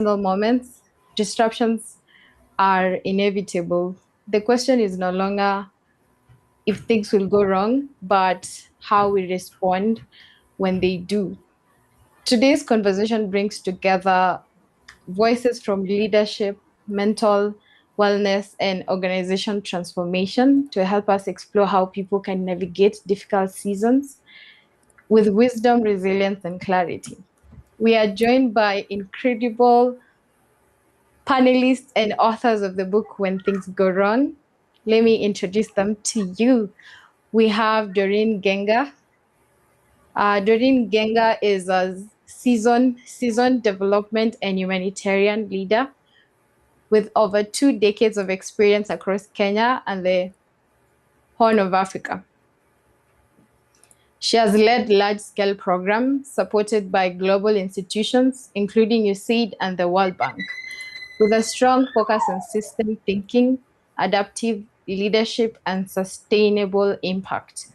single moments. Disruptions are inevitable. The question is no longer if things will go wrong, but how we respond when they do. Today's conversation brings together voices from leadership, mental wellness, and organization transformation to help us explore how people can navigate difficult seasons with wisdom, resilience, and clarity. We are joined by incredible panelists and authors of the book When Things Go Wrong. Let me introduce them to you. We have Dorine Genga. Dorine Genga is a seasoned development and humanitarian leader with over 2 decades of experience across Kenya and the Horn of Africa. She has led large-scale programs supported by global institutions, including USAID and the World Bank, with a strong focus on system thinking, adaptive leadership, and sustainable impact.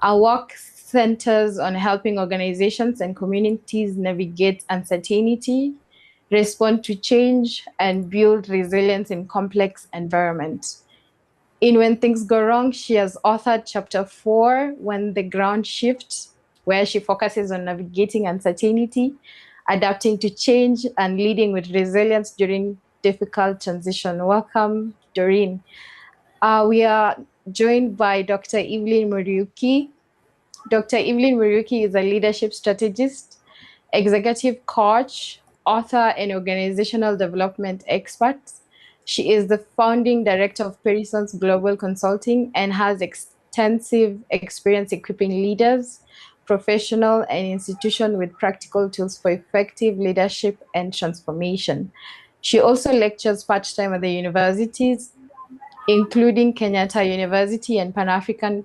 Our work centers on helping organizations and communities navigate uncertainty, respond to change, and build resilience in complex environments. In When Things Go Wrong, she has authored chapter 4, When the Ground Shifts, where she focuses on navigating uncertainty, adapting to change, and leading with resilience during difficult transition. Welcome, Dorine. We are joined by Dr. Evelyne Muriuki. Dr. Evelyne Muriuki is a leadership strategist, executive coach, author, and organizational development expert. She is the founding director of Pearson's Global Consulting and has extensive experience equipping leaders, professional, and institutions with practical tools for effective leadership and transformation. She also lectures part-time at the universities, including Kenyatta University and Pan African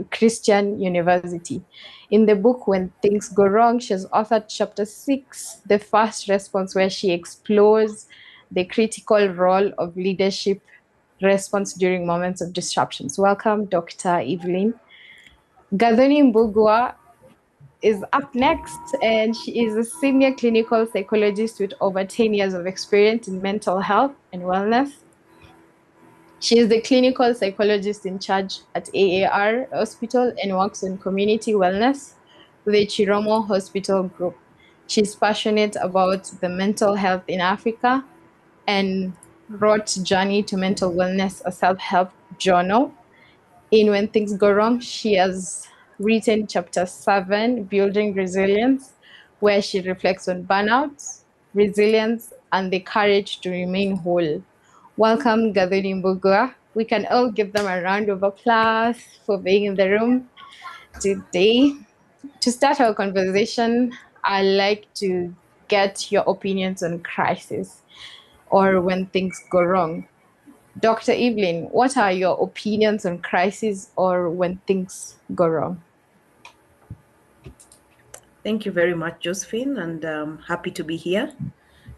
Christian University. In the book When Things Go Wrong, she has authored chapter 6, The First Response, where she explores the critical role of leadership response during moments of disruptions. Welcome, Dr. Evelyne. Gathoni Mbugua is up next, and she is a senior clinical psychologist with over 10 years of experience in mental health and wellness. She is the clinical psychologist in charge at AAR Hospital and works on community wellness with the Chiromo Hospital Group. She's passionate about the mental health in Africa and wrote Journey to Mental Wellness, a self-help journal. In When Things Go Wrong, she has written chapter 7, Building Resilience, where she reflects on burnout, resilience, and the courage to remain whole. Welcome, Gathoni Mbugua. We can all give them a round of applause for being in the room today. To start our conversation, I'd like to get your opinions on crisis or when things go wrong. Dr. Evelyn, what are your opinions on crisis or when things go wrong? Thank you very much, Josephine, and happy to be here.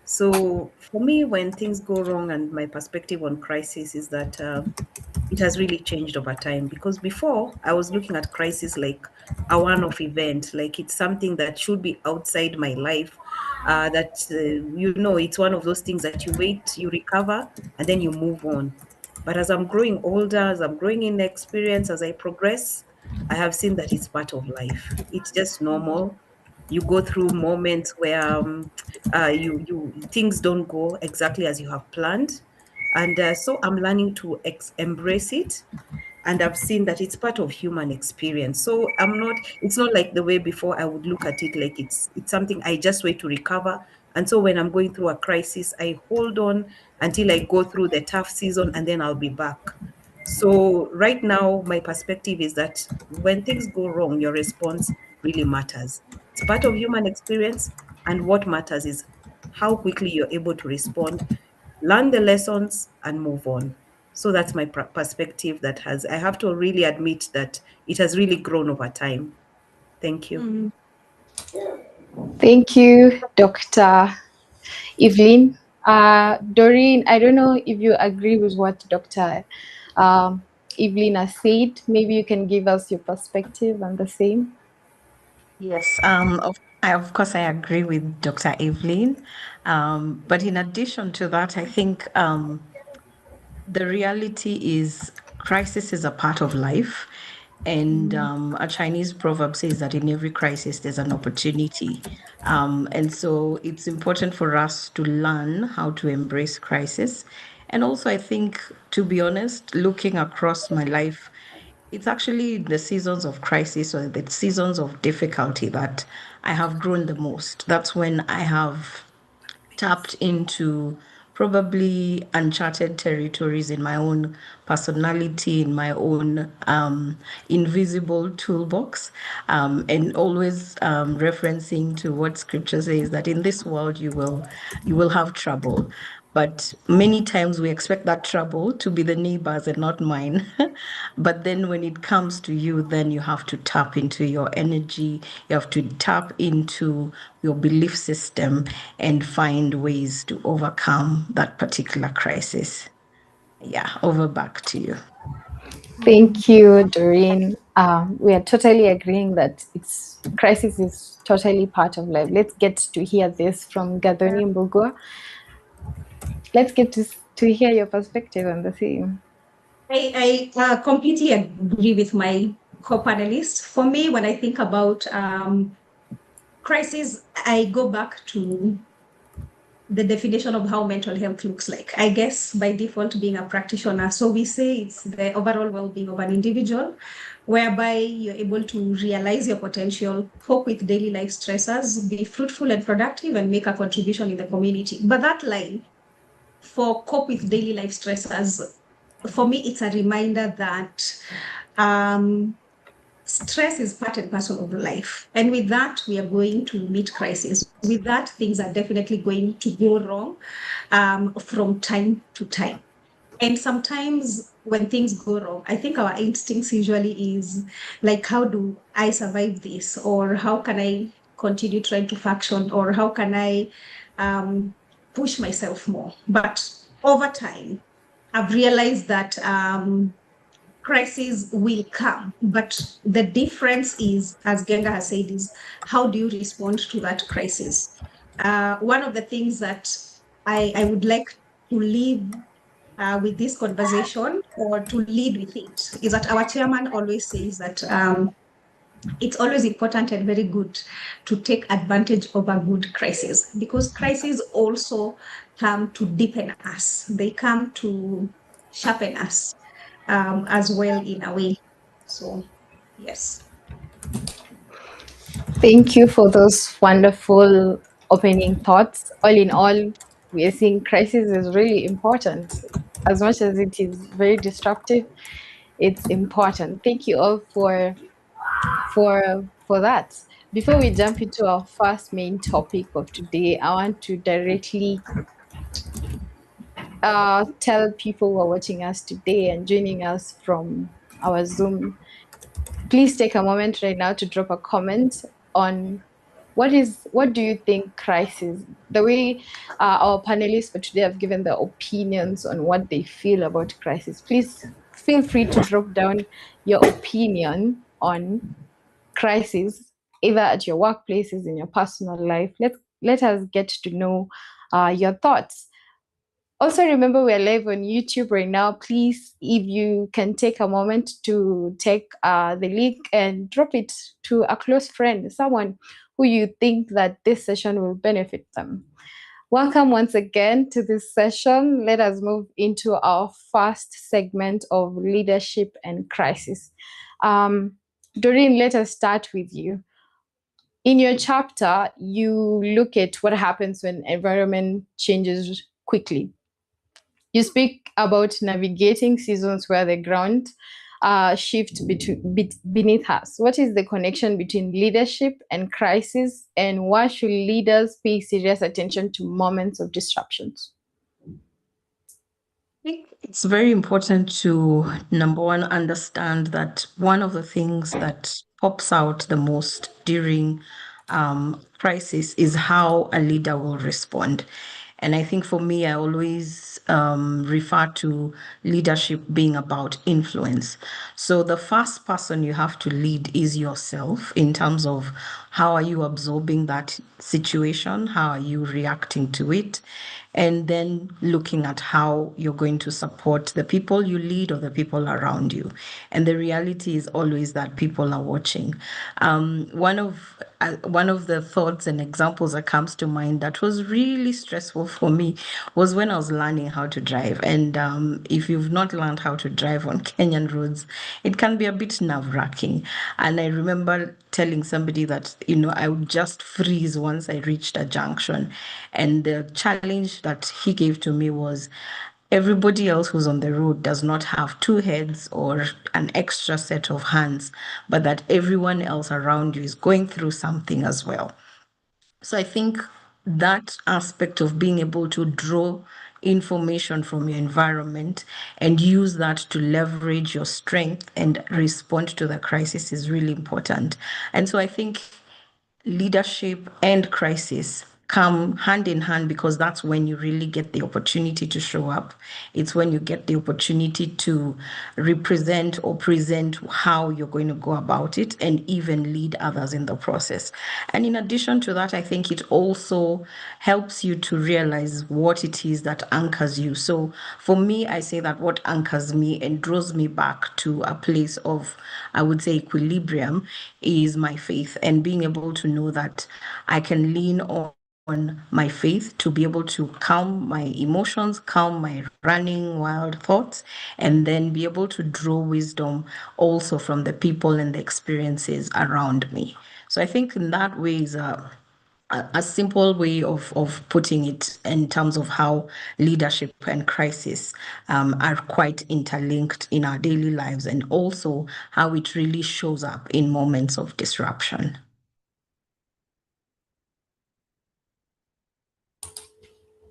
So, for me, when things go wrong, and my perspective on crisis is that it has really changed over time. Because before, I was looking at crisis like a one-off event, like it's something that should be outside my life. It's one of those things that you wait, you recover, and then you move on. But as I'm growing older, as I'm growing in experience, as I progress, I have seen that it's part of life. It's just normal. You go through moments where you things don't go exactly as you have planned, and so I'm learning to embrace it, and I've seen that it's part of human experience. So it's not like the way before I would look at it like it's something I just wait to recover. And so when I'm going through a crisis, I hold on until I go through the tough season, and then I'll be back. So right now, my perspective is that when things go wrong, your response really matters. It's part of human experience, and what matters is how quickly you're able to respond, learn the lessons, and move on. So that's my perspective. I have to really admit that it has really grown over time. Thank you. Thank you, Dr. Evelyn. Doreen, I don't know if you agree with what Dr. Evelyn has said. Maybe you can give us your perspective on the same. Yes, Of course, I agree with Dr. Evelyn. But in addition to that, I think the reality is crisis is a part of life. And a Chinese proverb says that in every crisis, there's an opportunity. And so it's important for us to learn how to embrace crisis. And also, I think, to be honest, looking across my life, it's actually the seasons of crisis or the seasons of difficulty that I have grown the most. That's when I have tapped into probably uncharted territories in my own personality, in my own invisible toolbox, and always referencing to what scripture says that in this world you will have trouble. But many times we expect that trouble to be the neighbors and not mine. But then when it comes to you, then you have to tap into your energy, you have to tap into your belief system and find ways to overcome that particular crisis. Yeah, over back to you. Thank you, Doreen. We are totally agreeing that it's crisis is totally part of life. Let's get to hear this from Gathoni Mbugua. Let's get to hear your perspective on the theme. I completely agree with my co-panelists. For me, when I think about crisis, I go back to the definition of how mental health looks like. I guess by default, being a practitioner. So we say it's the overall well-being of an individual, whereby you're able to realize your potential, cope with daily life stressors, be fruitful and productive, and make a contribution in the community. But that line, for cope with daily life stressors, for me, it's a reminder that stress is part and parcel of life. And with that, we are going to meet crisis. With that, things are definitely going to go wrong from time to time. And sometimes when things go wrong, I think our instincts usually is like, how do I survive this? Or how can I continue trying to function? Or how can I push myself more? But over time, I've realized that crises will come, but the difference is, as Genga has said, is how do you respond to that crisis? One of the things that I would like to leave with this conversation or to lead with it is that our chairman always says that it's always important and very good to take advantage of a good crisis, because crises also come to deepen us. They come to sharpen us as well in a way. So, yes. Thank you for those wonderful opening thoughts. All in all, we are seeing crisis is really important. As much as it is very disruptive, it's important. Thank you all for that. Before we jump into our first main topic of today, I want to directly tell people who are watching us today and joining us from our Zoom, please take a moment right now to drop a comment on what do you think crisis, the way our panelists for today have given their opinions on what they feel about crisis. Please feel free to drop down your opinion on crisis, either at your workplaces, in your personal life. Let us get to know your thoughts. Also, remember we're live on YouTube right now. Please, if you can take a moment to take the link and drop it to a close friend, someone who you think that this session will benefit them. Welcome once again to this session. Let us move into our first segment of leadership and crisis. Doreen, let us start with you. In your chapter, you look at what happens when environment changes quickly. You speak about navigating seasons where the ground shift beneath us. What is the connection between leadership and crisis, and why should leaders pay serious attention to moments of disruptions? Think it's very important to, number one, understand that one of the things that pops out the most during crisis is how a leader will respond. And I think for me, I always refer to leadership being about influence. So the first person you have to lead is yourself in terms of how are you absorbing that situation? How are you reacting to it? And then looking at how you're going to support the people you lead or the people around you. And the reality is always that people are watching. One of the thoughts and examples that comes to mind that was really stressful for me was when I was learning how to drive. And if you've not learned how to drive on Kenyan roads, it can be a bit nerve-wracking. And I remember telling somebody that, I would just freeze once I reached a junction. And the challenge that he gave to me was everybody else who's on the road does not have two heads or an extra set of hands, but that everyone else around you is going through something as well. So I think that aspect of being able to draw information from your environment and use that to leverage your strength and respond to the crisis is really important. And so I think leadership and crisis come hand in hand because that's when you really get the opportunity to show up. It's when you get the opportunity to represent or present how you're going to go about it and even lead others in the process. And in addition to that, I think it also helps you to realize what it is that anchors you. So for me, I say that what anchors me and draws me back to a place of, I would say, equilibrium is my faith and being able to know that I can lean on my faith to be able to calm my emotions, calm my running wild thoughts, and then be able to draw wisdom also from the people and the experiences around me. So I think in that way is a simple way of putting it in terms of how leadership and crisis are quite interlinked in our daily lives and also how it really shows up in moments of disruption.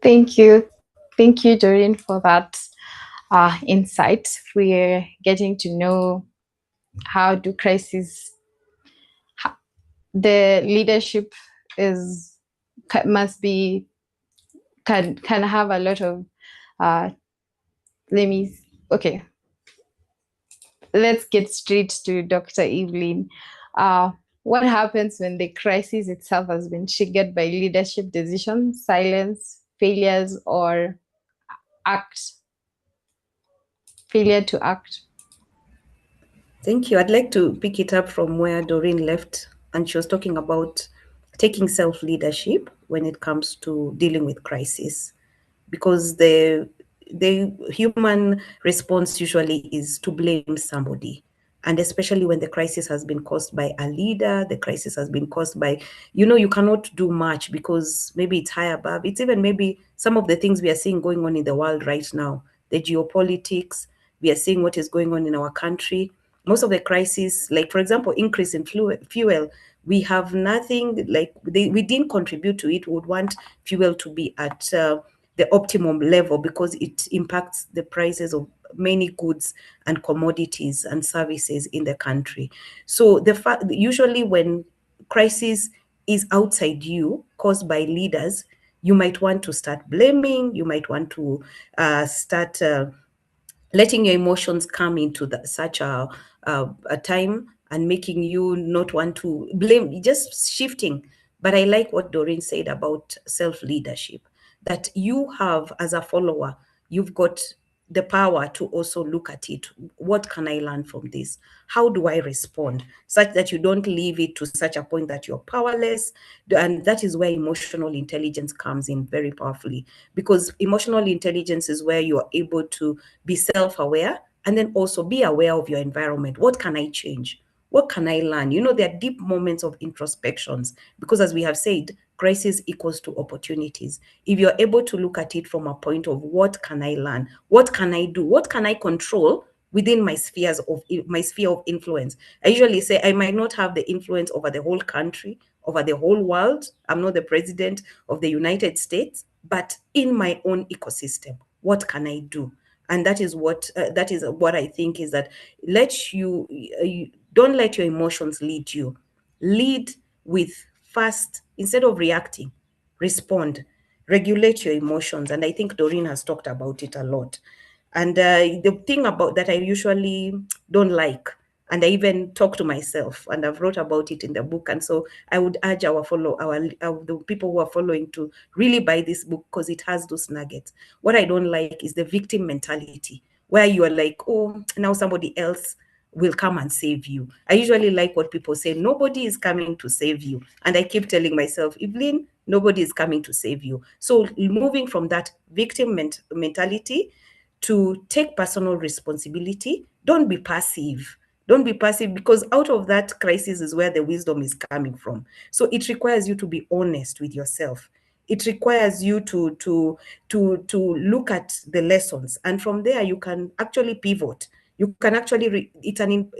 Thank you. Thank you, Dorine, for that insight. We're getting to know how do crises, the leadership is must be can have a lot of uh let me okay, let's get straight to Dr. Evelyne. What happens when the crisis itself has been triggered by leadership decisions, silence, failures, or act failure to act? Thank you. I'd like to pick it up from where Doreen left, and she was talking about taking self leadership when it comes to dealing with crisis, because the human response usually is to blame somebody. And especially when the crisis has been caused by a leader, the crisis has been caused by, you cannot do much because maybe it's high above. It's even maybe some of the things we are seeing going on in the world right now, the geopolitics, we are seeing what is going on in our country. Most of the crises, like for example, increase in fuel, we have nothing, like we didn't contribute to it. We would want fuel to be at the optimum level because it impacts the prices of many goods and commodities and services in the country. So the fact usually when crisis is outside you, caused by leaders, you might want to start blaming, you might want to start letting your emotions come into such a time and making you not want to blame, just shifting. But I like what Doreen said about self-leadership, that you have as a follower, you've got the power to also look at it. What can I learn from this? How do I respond? Such that you don't leave it to such a point that you're powerless. And that is where emotional intelligence comes in very powerfully, because emotional intelligence is where you are able to be self-aware and then also be aware of your environment. What can I change? What can I learn? There are deep moments of introspections because, as we have said, crisis equals to opportunities. If you're able to look at it from a point of what can I learn? What can I do? What can I control within my sphere of influence? I usually say I might not have the influence over the whole country, over the whole world. I'm not the president of the United States, but in my own ecosystem, what can I do? And that is what I think is that you don't let your emotions lead you. Lead with fast, instead of reacting, respond, regulate your emotions. And I think Doreen has talked about it a lot. And the thing about that I usually don't like And I even talk to myself, and I've wrote about it in the book. And so I would urge the people who are following to really buy this book, because it has those nuggets. What I don't like is the victim mentality, where you are like, oh, now somebody else will come and save you. I usually like what people say, nobody is coming to save you. And I keep telling myself, Evelyne, nobody is coming to save you. So moving from that victim mentality to take personal responsibility. Don't be passive. Don't be passive, because out of that crisis is where the wisdom is coming from. So it requires you to be honest with yourself. It requires you to look at the lessons, and from there you can actually pivot. You can actually it's an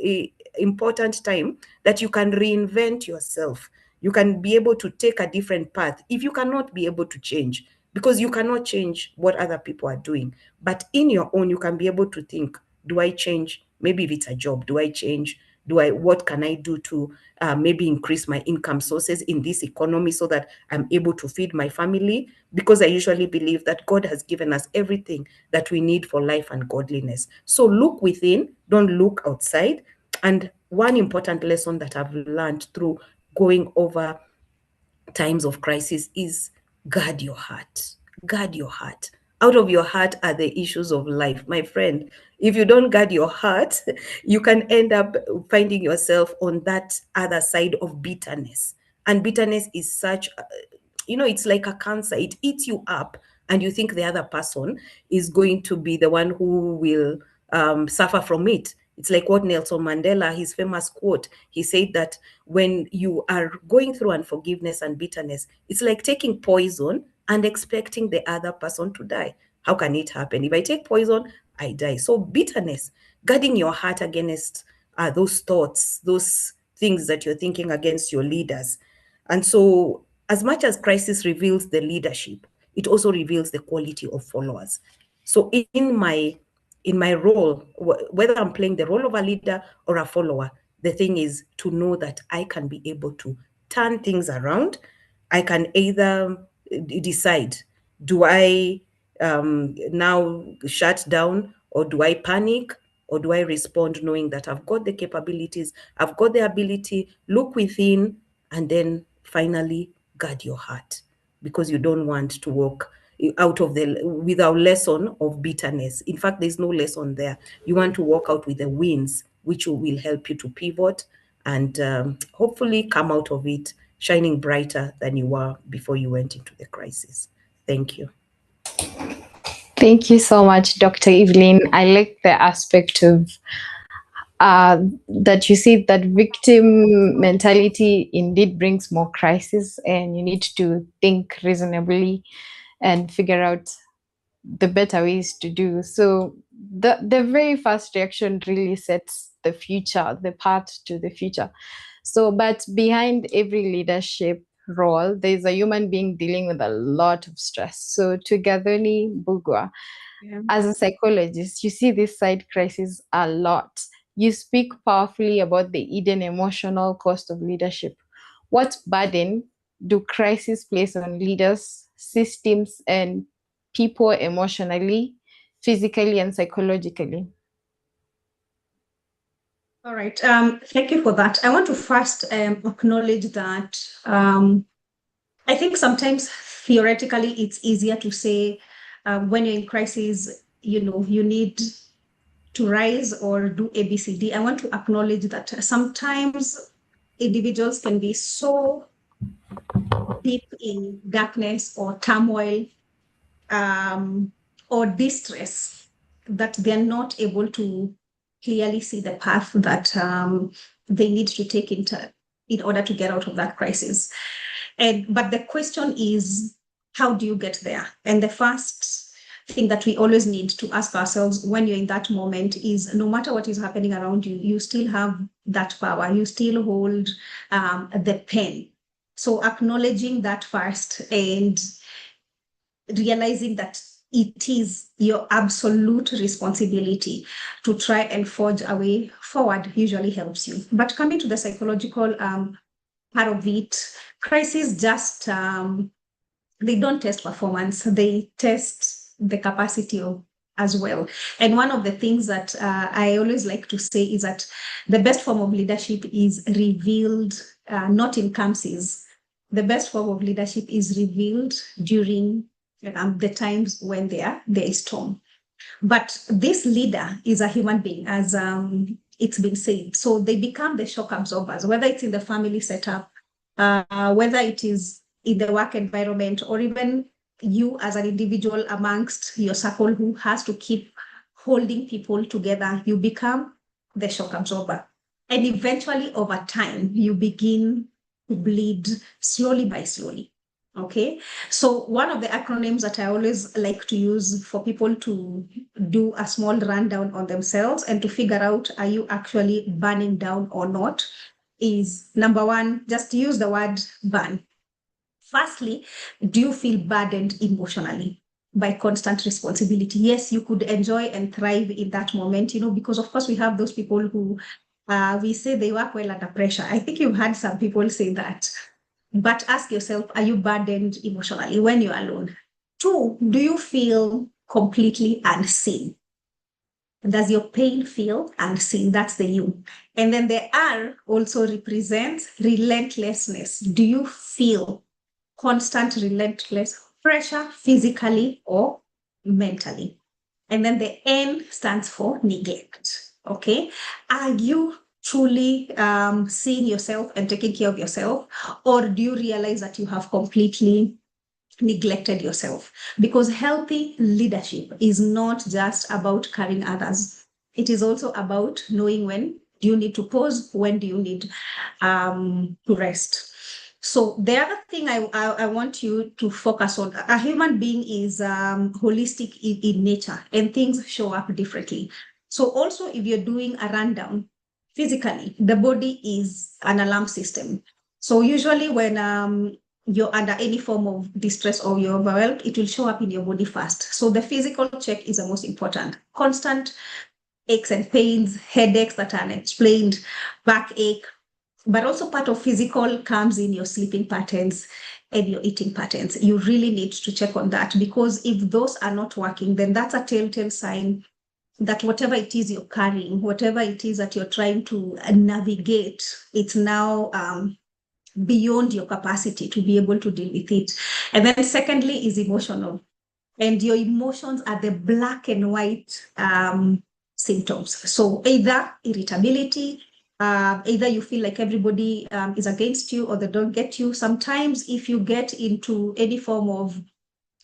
important time that you can reinvent yourself. You can be able to take a different path if you cannot be able to change, because you cannot change what other people are doing. But in your own, you can be able to think, do I change? Maybe if it's a job, do I change? What can I do to maybe increase my income sources in this economy so that I'm able to feed my family? Because I usually believe that God has given us everything that we need for life and godliness. So look within, don't look outside. And one important lesson that I've learned through going over times of crisis is guard your heart. Guard your heart. Out of your heart are the issues of life. My friend, if you don't guard your heart, you can end up finding yourself on that other side of bitterness. And bitterness is such, it's like a cancer. It eats you up, and you think the other person is going to be the one who will suffer from it. It's like what Nelson Mandela, his famous quote, he said that when you are going through unforgiveness and bitterness, it's like taking poison and expecting the other person to die. How can it happen? If I take poison, I die. So bitterness, guarding your heart against those thoughts, those things that you're thinking against your leaders. And so as much as crisis reveals the leadership, it also reveals the quality of followers. So in my role, whether I'm playing the role of a leader or a follower, the thing is to know that I can be able to turn things around. I can either decide, do I now shut down, or do I panic, or do I respond knowing that I've got the capabilities, I've got the ability, look within, and then finally guard your heart, because you don't want to walk out of without lesson of bitterness. In fact, there's no lesson there. You want to walk out with the wins, which will help you to pivot and hopefully come out of it shining brighter than you were before you went into the crisis. Thank you. Thank you so much, Dr. Evelyne. I like the aspect of that you see that victim mentality indeed brings more crisis, and you need to think reasonably and figure out the better ways to do. So the very first reaction really sets the future, the path to the future. So, but behind every leadership role, there's a human being dealing with a lot of stress. So, to Gathoni Mbugua, Yeah. as a psychologist, you see this side crisis a lot. You speak powerfully about the hidden emotional cost of leadership. What burden do crises place on leaders, systems, and people emotionally, physically, and psychologically? All right. Thank you for that. I want to first acknowledge that I think sometimes theoretically it's easier to say when you're in crisis, you need to rise or do ABCD. I want to acknowledge that sometimes individuals can be so deep in darkness or turmoil or distress that they're not able to clearly see the path that they need to take in order to get out of that crisis. But the question is, how do you get there? And the first thing that we always need to ask ourselves when you're in that moment is, no matter what is happening around you, you still have that power. You still hold the pen. So acknowledging that first and realizing that it is your absolute responsibility to try and forge a way forward usually helps you. But coming to the psychological part of it, crises they don't test performance, they test the capacity of as well. And one of the things that I always like to say is that the best form of leadership is revealed, not in councils. The best form of leadership is revealed during the times when there is storm. But this leader is a human being, as it's been said. So they become the shock absorbers, whether it's in the family setup, whether it is in the work environment, or even you as an individual amongst your circle who has to keep holding people together. You become the shock absorber. And eventually, over time, you begin to bleed slowly by slowly. Okay, so one of the acronyms that I always like to use for people to do a small rundown on themselves and to figure out, are you actually burning down or not, is number one, just use the word burn. Firstly, do you feel burdened emotionally by constant responsibility? Yes, you could enjoy and thrive in that moment, because of course we have those people who we say they work well under pressure. I think you've had some people say that. But ask yourself, are you burdened emotionally when you're alone? Two, do you feel completely unseen? Does your pain feel unseen? That's the you. And then the R also represents relentlessness. Do you feel constant, relentless pressure physically or mentally? And then the N stands for neglect. Okay. Are you truly seeing yourself and taking care of yourself? Or do you realize that you have completely neglected yourself? Because healthy leadership is not just about carrying others. It is also about knowing when do you need to pause, when do you need to rest. So the other thing I want you to focus on, a human being is holistic in nature, and things show up differently. So also if you're doing a rundown, physically, the body is an alarm system. So usually when you're under any form of distress or you're overwhelmed, it will show up in your body first. So the physical check is the most important. Constant aches and pains, headaches that are unexplained, backache, but also part of physical comes in your sleeping patterns and your eating patterns. You really need to check on that, because if those are not working, then that's a telltale sign that whatever it is you're carrying, whatever it is that you're trying to navigate, it's now beyond your capacity to be able to deal with it. And then secondly is emotional. And your emotions are the black and white symptoms. So either irritability, either you feel like everybody is against you or they don't get you. Sometimes if you get into any form of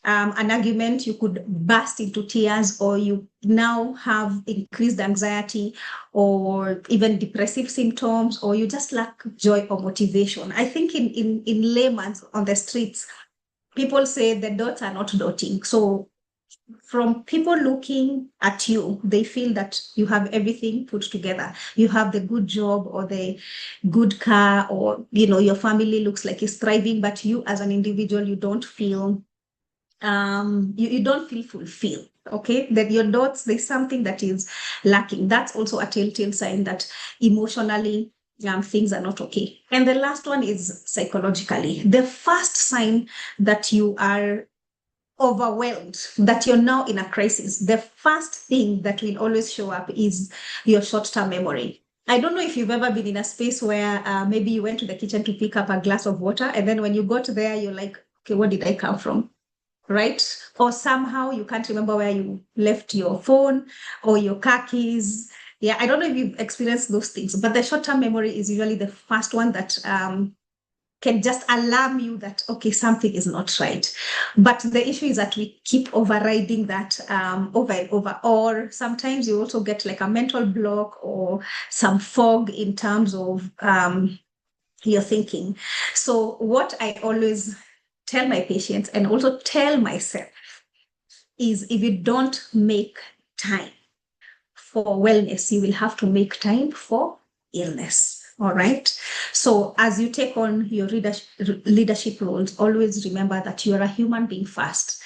an argument, you could burst into tears, or you now have increased anxiety or even depressive symptoms, or you just lack joy or motivation. I think in layman's on the streets, people say the dots are not dotting. So from people looking at you, they feel that you have everything put together. You have the good job or the good car, or your family looks like it's thriving, but you as an individual, you don't feel you don't feel fulfilled. Okay, that your dots, there's something that is lacking. That's also a telltale sign that emotionally things are not okay. And the last one is psychologically. The first sign that you are overwhelmed, that you're now in a crisis, the first thing that will always show up is your short-term memory. I don't know if you've ever been in a space where maybe you went to the kitchen to pick up a glass of water, and then when you got there, you're like, okay, where did I come from? Right? Or somehow you can't remember where you left your phone or your car keys. Yeah, I don't know if you've experienced those things, but the short-term memory is usually the first one that can just alarm you that, okay, something is not right. But the issue is that we keep overriding that over and over. Or sometimes you also get like a mental block or some fog in terms of your thinking. So what I always tell my patients and also tell myself is, if you don't make time for wellness, you will have to make time for illness. All right. So as you take on your leadership roles, always remember that you are a human being first.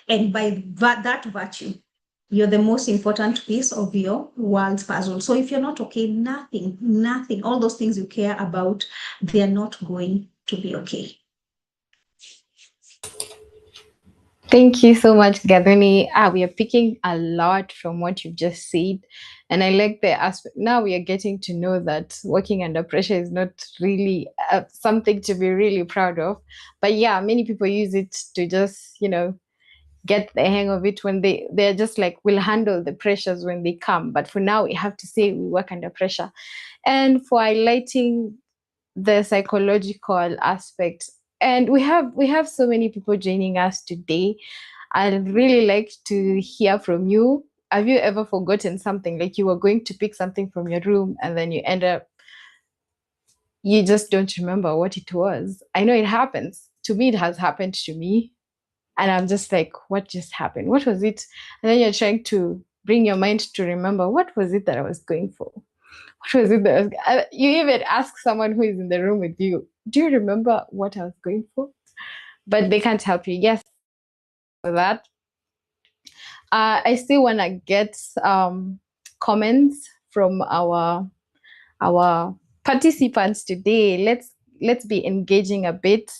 And by that virtue, you're the most important piece of your world's puzzle. So if you're not okay, nothing, all those things you care about, they are not going to be okay. Thank you so much, Gathoni. We are picking a lot from what you've just said. And I like the aspect. Now we are getting to know that working under pressure is not really something to be really proud of. But yeah, many people use it to just, get the hang of it when they're just like, we'll handle the pressures when they come. But for now, we have to say we work under pressure. And for highlighting the psychological aspect, and we have so many people joining us today. I'd really like to hear from you. Have you ever forgotten something, like you were going to pick something from your room and then you end up, you just don't remember what it was? I know it happens to me. It has happened to me, and I'm just like, what just happened? What was it? And then you're trying to bring your mind to remember, what was it that I was going for? What was it that I was, you even ask someone who is in the room with you, do you remember what I was going for? But they can't help you. Yes, for that. I still want to get comments from our participants today. Let's be engaging a bit.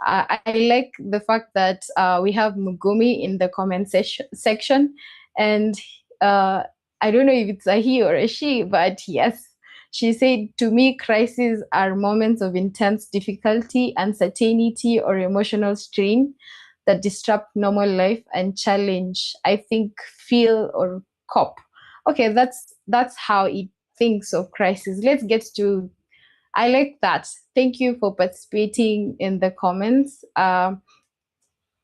I like the fact that we have Mugumi in the comment section, and I don't know if it's a he or a she, but yes, she said, to me, crises are moments of intense difficulty, uncertainty, or emotional strain that disrupt normal life and challenge, I think, feel or cope. Okay, that's how it thinks of crisis. Let's get to, I like that. Thank you for participating in the comments.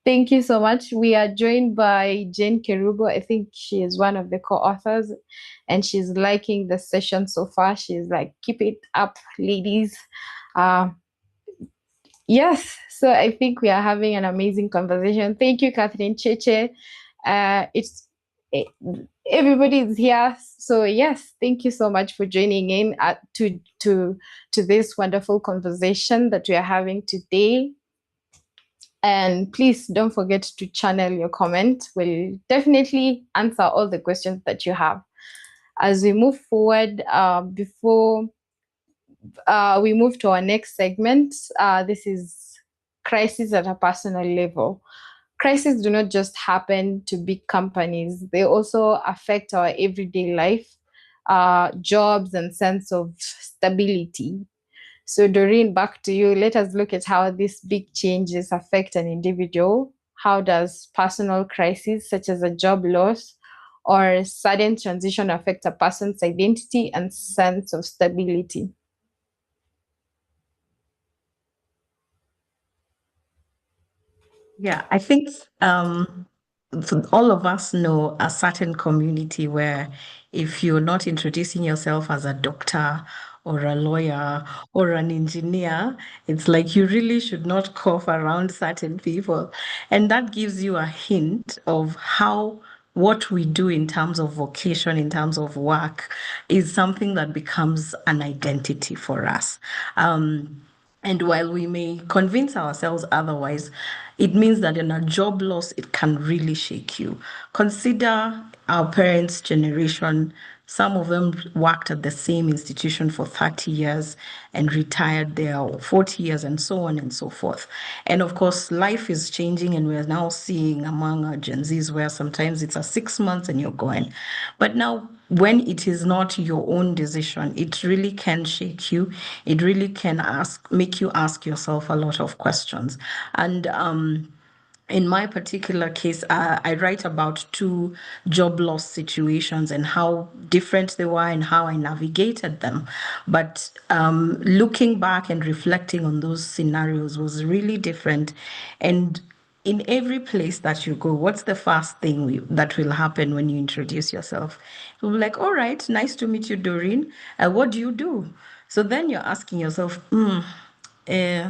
Thank you so much. We are joined by Jane Kerubo. I think she is one of the co-authors, and she's liking the session so far. She's like, keep it up, ladies. Uh, yes, so I think we are having an amazing conversation. Thank you, Catherine Cheche. It's it, everybody is here. So yes, thank you so much for joining in to this wonderful conversation that we are having today. And please don't forget to channel your comment. We'll definitely answer all the questions that you have. As we move forward, before we move to our next segment, this is crisis at a personal level. Crises do not just happen to big companies, they also affect our everyday life, jobs, and sense of stability. So, Dorine, back to you. Let us look at how these big changes affect an individual. How does personal crisis, such as a job loss or sudden transition, affect a person's identity and sense of stability? Yeah, I think all of us know a certain community where if you're not introducing yourself as a doctor or a lawyer or an engineer, it's like you really should not cough around certain people. And that gives you a hint of how what we do in terms of vocation, in terms of work, is something that becomes an identity for us. And while we may convince ourselves otherwise, it means that in a job loss, it can really shake you. Consider our parents' generation. Some of them worked at the same institution for 30 years and retired there, or 40 years, and so on and so forth. And of course, life is changing, and we're now seeing among our Gen Zs where sometimes it's a 6 months and you're going. But now, when it is not your own decision, it really can shake you. It really can make you ask yourself a lot of questions. And in my particular case, I write about two job loss situations and how different they were and how I navigated them. But looking back and reflecting on those scenarios was really different. And in every place that you go, what's the first thing that will happen when you introduce yourself? You'll be like, all right, nice to meet you, Doreen. What do you do? So then you're asking yourself, uh,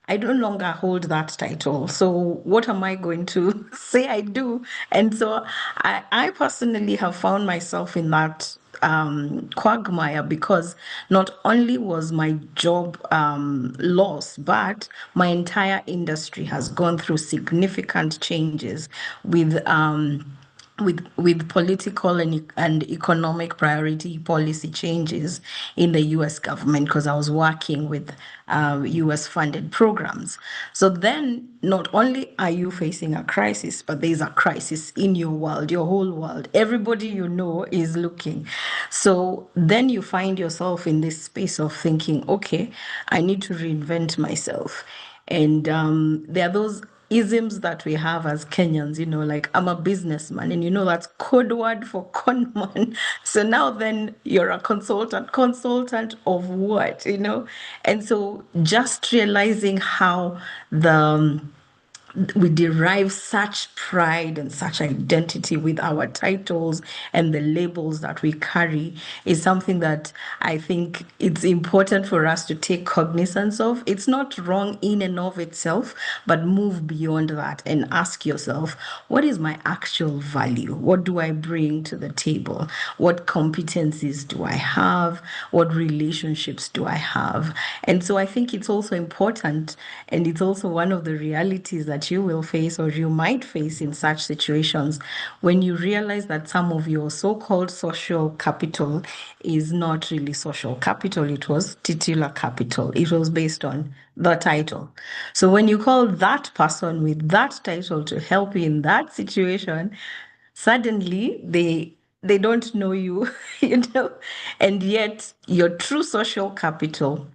I no longer hold that title. So what am I going to say I do? And so I personally have found myself in that quagmire because not only was my job lost, but my entire industry has gone through significant changes with with political and economic priority policy changes in the US government, because I was working with US funded programs. So then not only are you facing a crisis, but there's a crisis in your world, your whole world. Everybody you know is looking. So then you find yourself in this space of thinking, okay, I need to reinvent myself. And there are those isms that we have as Kenyans, like I'm a businessman, and that's code word for con man. So now then you're a consultant of what, And so just realizing how the we derive such pride and such identity with our titles and the labels that we carry is something that I think it's important for us to take cognizance of. It's not wrong in and of itself, but move beyond that and ask yourself, what is my actual value? What do I bring to the table? What competencies do I have? What relationships do I have? And so I think it's also important, and it's also one of the realities that you will face or you might face in such situations, when you realize that some of your so-called social capital is not really social capital. It was titular capital. It was based on the title. So when you call that person with that title to help you in that situation, suddenly they don't know you, and yet your true social capital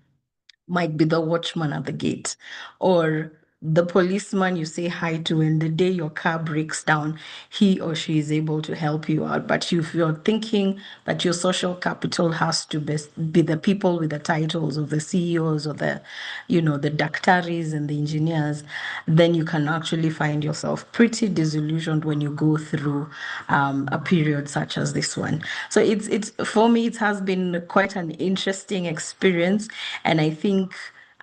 might be the watchman at the gate, or the policeman you say hi to, and the day your car breaks down, he or she is able to help you out. But if you're thinking that your social capital has to be the people with the titles of the CEOs or the daktaris and the engineers, then you can actually find yourself pretty disillusioned when you go through a period such as this one. So it's for me, it has been quite an interesting experience, and I think,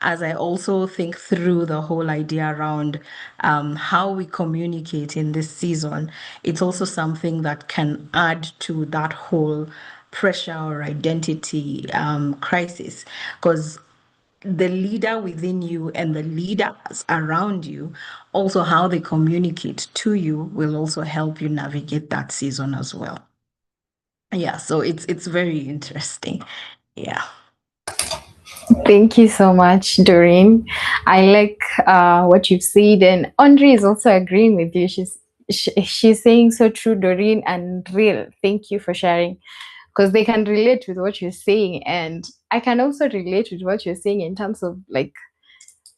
as I also think through the whole idea around how we communicate in this season, it's also something that can add to that whole pressure or identity crisis, because the leader within you and the leaders around you, also how they communicate to you, will also help you navigate that season as well. Yeah, so it's very interesting. Yeah. Thank you so much, Dorine. I like what you've said, and Andre is also agreeing with you. She's saying so true, Dorine, and real. Thank you for sharing, because they can relate with what you're saying, and I can also relate with what you're saying in terms of like,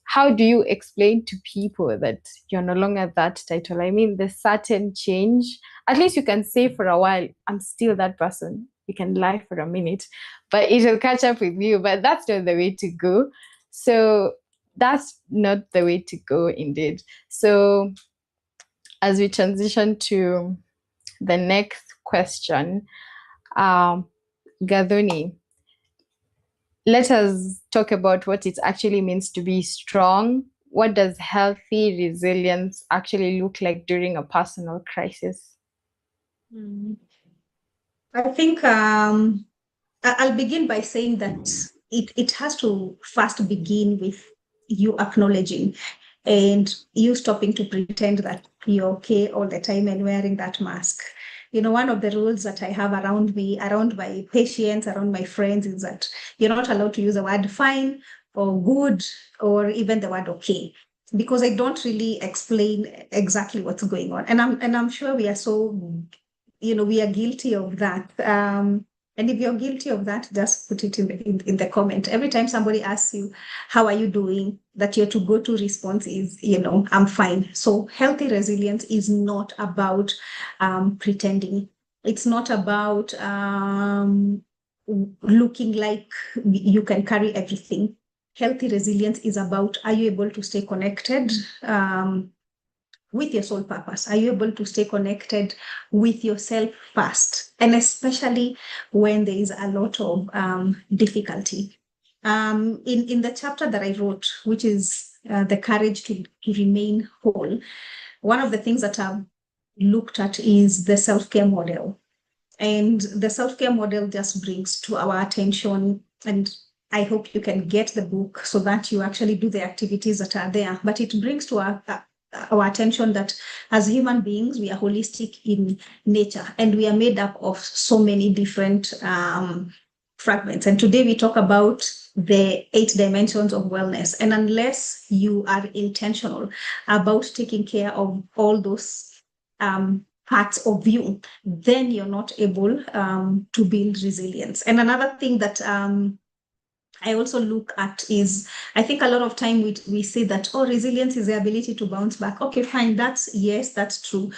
how do you explain to people that you're no longer that title? I mean, the certain change, at least you can say for a while, I'm still that person. You can lie for a minute, but it will catch up with you. But that's not the way to go. So that's not the way to go, indeed. So as we transition to the next question, Gathoni, let us talk about what it actually means to be strong. What does healthy resilience actually look like during a personal crisis? I think I'll begin by saying that it has to first begin with you acknowledging and you stopping to pretend that you're okay all the time and wearing that mask. One of the rules that I have around me, around my patients, around my friends, is that you're not allowed to use the word fine or good or even the word okay, because I don't really explain exactly what's going on. And I'm sure we are so, we are guilty of that. And if you're guilty of that, just put it in the comment. Every time somebody asks you, how are you doing? That your to-go-to response is, I'm fine. So healthy resilience is not about pretending. It's not about looking like you can carry everything. Healthy resilience is about, are you able to stay connected with your soul purpose? Are you able to stay connected with yourself first? And especially when there is a lot of difficulty. In the chapter that I wrote, which is the courage to remain whole, one of the things that I've looked at is the self-care model. And the self-care model just brings to our attention, and I hope you can get the book so that you actually do the activities that are there. But it brings to our attention that as human beings, we are holistic in nature and we are made up of so many different fragments. And today we talk about the 8 dimensions of wellness. And unless you are intentional about taking care of all those parts of you, then you're not able to build resilience. And another thing that I also look at is, I think a lot of time we say that, oh, resilience is the ability to bounce back. Okay, fine. Yes, that's true.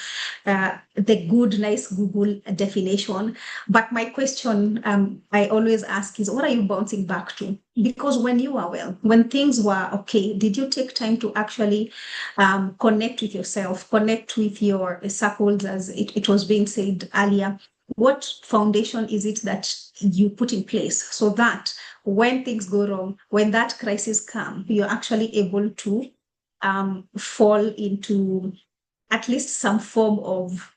The good, nice Google definition. But my question I always ask is, what are you bouncing back to? Because when you are well, when things were okay, did you take time to actually connect with yourself, connect with your circles, as it was being said earlier? What foundation is it that you put in place so that when things go wrong, when that crisis comes, you're actually able to fall into at least some form of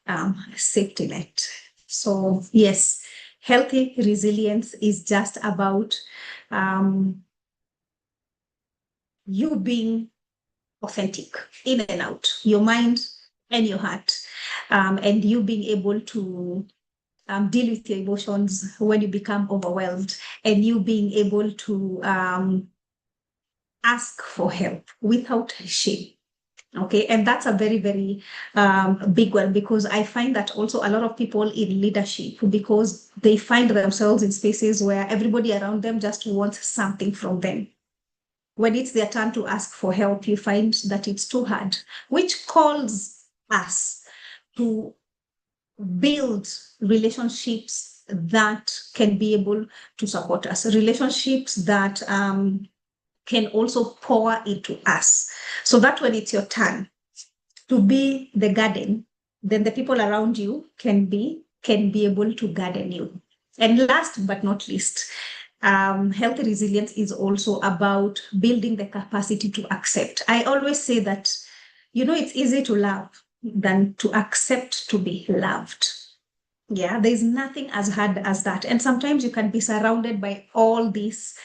safety net? So yes, healthy resilience is just about you being authentic in and out, your mind and your heart, and you being able to deal with your emotions when you become overwhelmed, and you being able to ask for help without shame. Okay, and that's a very, very big one, because I find that also a lot of people in leadership, because they find themselves in spaces where everybody around them just wants something from them. When it's their turn to ask for help, you find that it's too hard, which calls us to build relationships that can be able to support us, relationships that can also pour into us, so that when it's your turn to be the garden, then the people around you can be able to garden you. And last but not least, healthy resilience is also about building the capacity to accept. I always say that, it's easy to love than to accept to be loved. Yeah, there's nothing as hard as that. And sometimes you can be surrounded by all these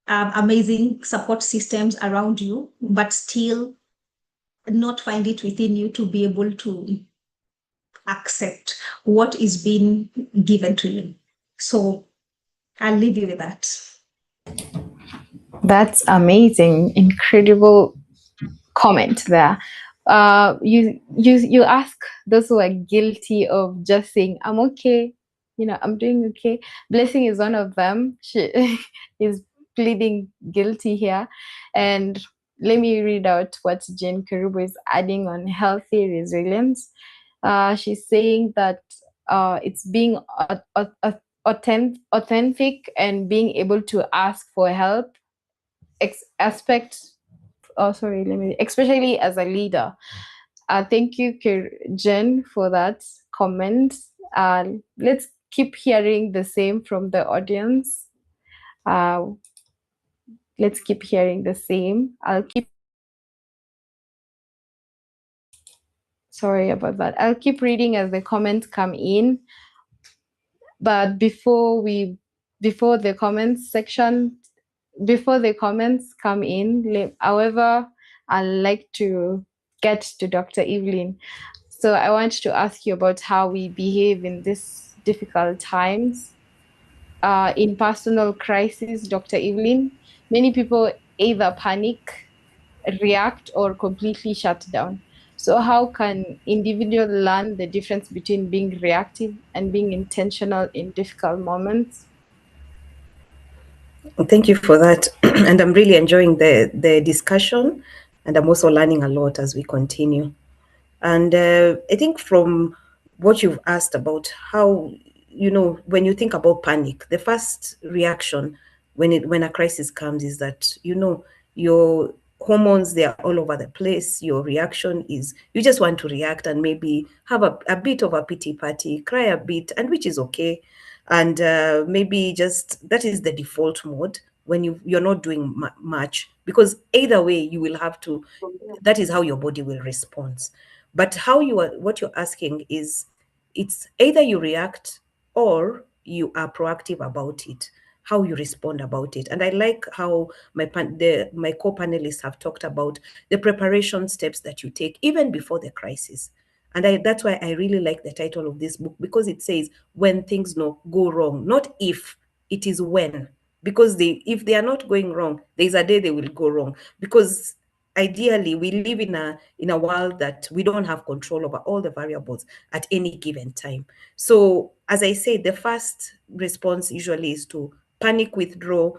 amazing support systems around you, but still not find it within you to be able to accept what is being given to you. So I'll leave you with that. That's amazing. Incredible comment there. You ask those who are guilty of just saying, I'm okay, I'm doing okay. Blessing is one of them. She is pleading guilty here. And let me read out what Jane Karubo is adding on healthy resilience. She's saying that it's being authentic and being able to ask for help, aspect oh sorry let me especially as a leader. Thank you, Jen, for that comment. Let's keep hearing the same from the audience. uh, let's keep hearing the same. Sorry about that. I'll keep reading as the comments come in, but before the comments section before the comments come in, however, I'd like to get to Dr. Evelyne. So I want to ask you about how we behave in these difficult times. In personal crisis, Dr. Evelyne, many people either panic, react, or completely shut down. So how can individuals learn the difference between being reactive and being intentional in difficult moments? Thank you for that. And I'm really enjoying the discussion, and I'm also learning a lot as we continue. And I think from what you've asked about how, when you think about panic, the first reaction when a crisis comes is that, your hormones, they are all over the place. Your reaction is you just want to react and maybe have a bit of a pity party, cry a bit, and which is okay. And maybe just that is the default mode when you're not doing much, because either way you will have to, that is how your body will respond. But what you're asking is, it's either you react or you are proactive about it. how you respond about it. And I like how my co-panelists have talked about the preparation steps that you take even before the crisis. And that's why I really like the title of this book, because it says when things no go wrong, not if, it is when. Because if they are not going wrong, there's a day they will go wrong. Because ideally we live in a world that we don't have control over all the variables at any given time. So as I said, the first response usually is to panic, withdraw.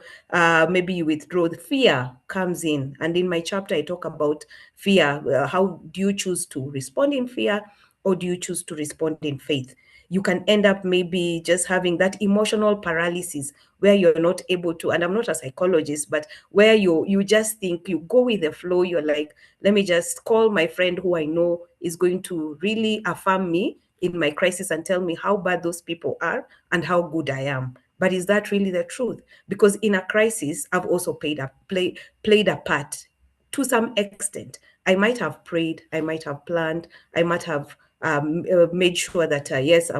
Maybe you withdraw. The fear comes in, and in my chapter I talk about fear. How do you choose to respond in fear, or do you choose to respond in faith? You can end up maybe just having that emotional paralysis where you're not able to, and I'm not a psychologist, but where you just think, you go with the flow. You're like, let me just call my friend who I know is going to really affirm me in my crisis and tell me how bad those people are and how good I am. But is that really the truth? Because in a crisis, I've also played a part to some extent. I might have prayed, I might have planned, I might have made sure that yes,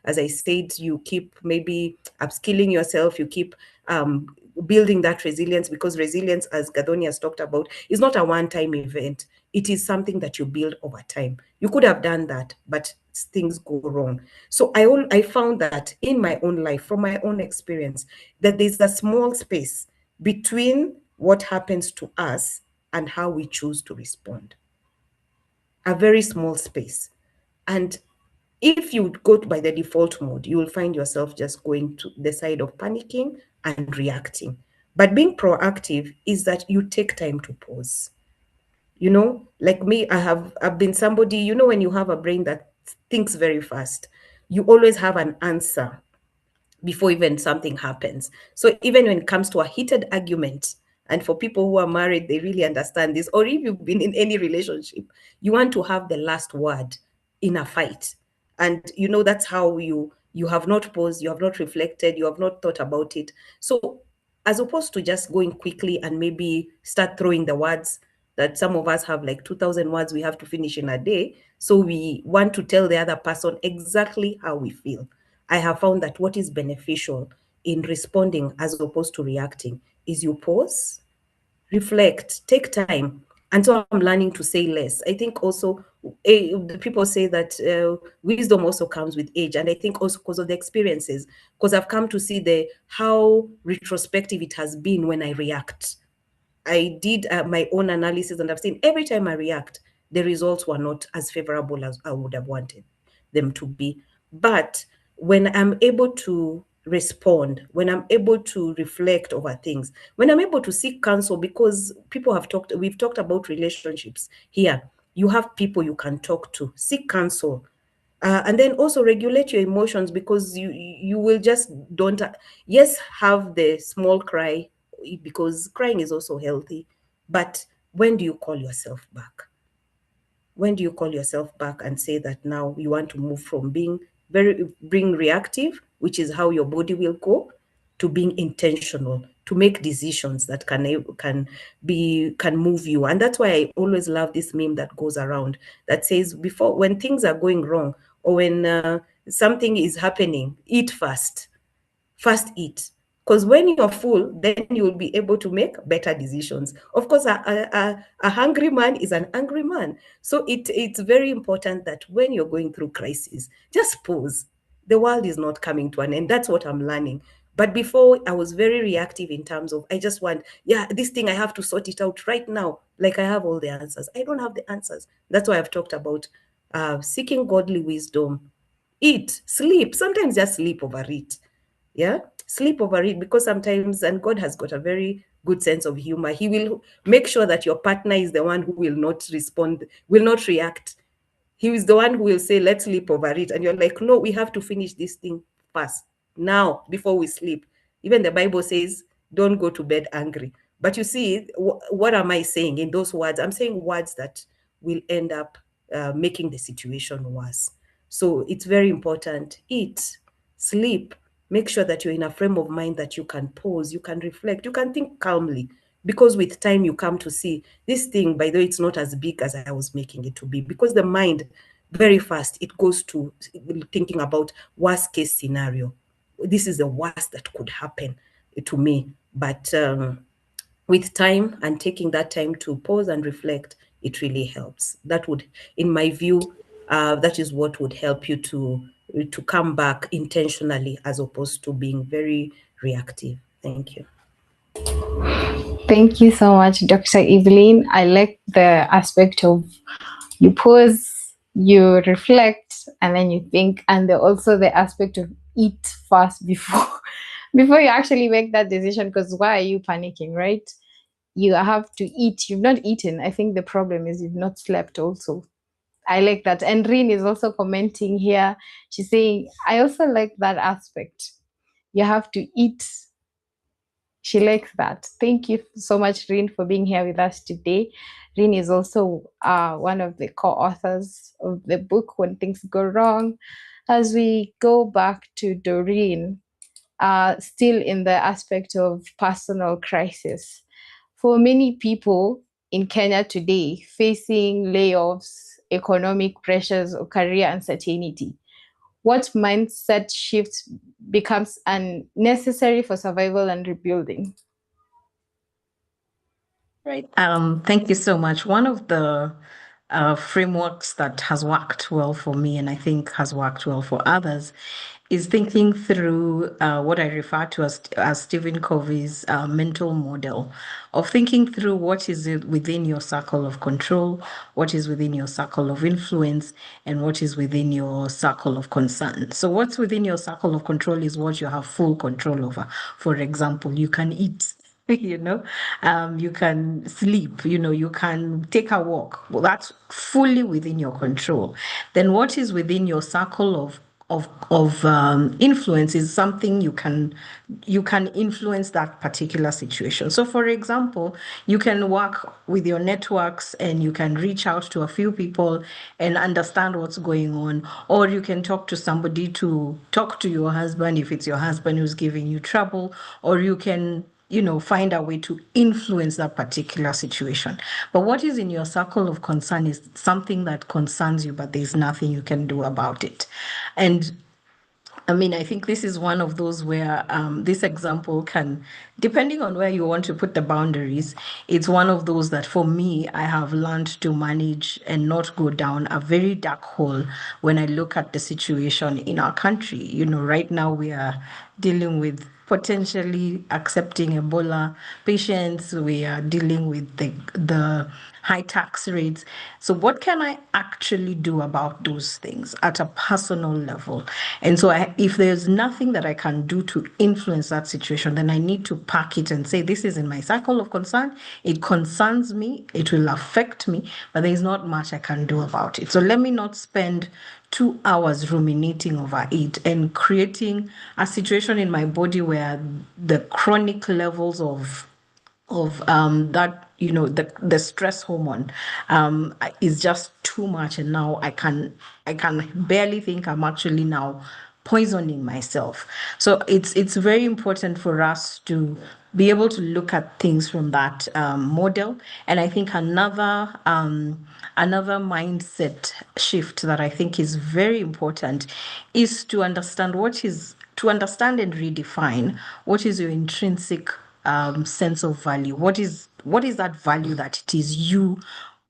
as I said, you keep maybe upskilling yourself, you keep building that resilience, because resilience, as Gathoni has talked about, is not a one-time event. It is something that you build over time. You could have done that, but things go wrong. So I found that in my own life, from my own experience, that there's a small space between what happens to us and how we choose to respond. A very small space. And if you go by the default mode, you will find yourself just going to the side of panicking and reacting. But being proactive is that you take time to pause. Like me, I've been somebody, when you have a brain that thinks very fast, you always have an answer before even something happens. So even when it comes to a heated argument, and for people who are married, they really understand this, or if you've been in any relationship, you want to have the last word in a fight. And that's how you have not paused, you have not reflected, you have not thought about it. So as opposed to just going quickly and maybe start throwing the words that some of us have, like 2,000 words we have to finish in a day. So we want to tell the other person exactly how we feel. I have found that what is beneficial in responding as opposed to reacting is you pause, reflect, take time. And so I'm learning to say less. I think also people say that wisdom also comes with age. And I think also because of the experiences, because I've come to see how retrospective it has been when I react. I did my own analysis, and I've seen every time I react, the results were not as favorable as I would have wanted them to be. But when I'm able to respond, when I'm able to reflect over things, when I'm able to seek counsel, because we've talked about relationships here. You have people you can talk to, seek counsel, and then also regulate your emotions, because you will just don't yes, have the small cry, because crying is also healthy. But when do you call yourself back? When do you call yourself back and say that now you want to move from being reactive, which is how your body will go, to being intentional, to make decisions that can move you? And that's why I always love this meme that goes around that says, before, when things are going wrong, or when something is happening, eat fast. First eat, because when you're full, then you'll be able to make better decisions. Of course, a hungry man is an angry man. So it's very important that when you're going through crisis, just pause. The world is not coming to an end. That's what I'm learning. But before, I was very reactive in terms of, I just want, this thing, I have to sort it out right now. Like I have all the answers. I don't have the answers. That's why I've talked about seeking godly wisdom. Eat, sleep. Sometimes just sleep over it. Sleep over it, because sometimes, and God has got a very good sense of humor, he will make sure that your partner is the one who will not respond, will not react. He is the one who will say, let's sleep over it, and you're like, no, we have to finish this thing first, now, before we sleep. Even the Bible says, don't go to bed angry. But you see, what am I saying in those words? I'm saying words that will end up making the situation worse. So it's very important. Eat, sleep, make sure that you're in a frame of mind that you can pause, you can reflect, you can think calmly, because with time you come to see this thing, by the way, it's not as big as I was making it to be, because the mind very fast, it goes to thinking about worst case scenario. This is the worst that could happen. to me. But with time and taking that time to pause and reflect, it really helps. That would, in my view, that is what would help you to come back intentionally as opposed to being very reactive. Thank you. Thank you so much, Dr. Evelyne. I like the aspect of you pause, you reflect, and then you think, and also the aspect of eat fast before before you actually make that decision. Because why are you panicking, right? You have to eat. You've not eaten. I think the problem is you've not slept also. I like that. And Rin is also commenting here. She's saying, I also like that aspect. You have to eat. She likes that. Thank you so much, Rin, for being here with us today. Rin is also one of the co-authors of the book When Things Go Wrong. As we go back to Dorine, still in the aspect of personal crisis. For many people in Kenya today facing layoffs, economic pressures, or career uncertainty, what mindset shift becomes unnecessary for survival and rebuilding? Right. Thank you so much. One of the frameworks that has worked well for me, and I think has worked well for others, is thinking through what I refer to as Stephen Covey's mental model of thinking through what is it within your circle of control, what is within your circle of influence, and what is within your circle of concern. So, what's within your circle of control is what you have full control over. For example, you can eat. You can sleep, you can take a walk. Well, that's fully within your control. Then what is within your circle of influence is something you can influence that particular situation. So for example, you can work with your networks and you can reach out to a few people and understand what's going on, or you can talk to somebody, to talk to your husband if it's your husband who's giving you trouble, or you can find a way to influence that particular situation. But what is in your circle of concern is something that concerns you, but there's nothing you can do about it. And I mean, I think this is one of those where this example can, depending on where you want to put the boundaries, it's one of those that for me, I have learned to manage and not go down a very dark hole when I look at the situation in our country. Right now we are dealing with potentially accepting Ebola patients. We are dealing with the high tax rates. So, what can I actually do about those things at a personal level? And so, if there's nothing that I can do to influence that situation, then I need to pack it and say, this is in my circle of concern. It concerns me. It will affect me, but there's not much I can do about it. So, let me not spend 2 hours ruminating over it and creating a situation in my body where the chronic levels of that the stress hormone is just too much, and now I can barely think I'm actually now poisoning myself. So it's very important for us to be able to look at things from that model. And I think another mindset shift that I think is very important is to understand and redefine what is your intrinsic sense of value. What is that value that it is you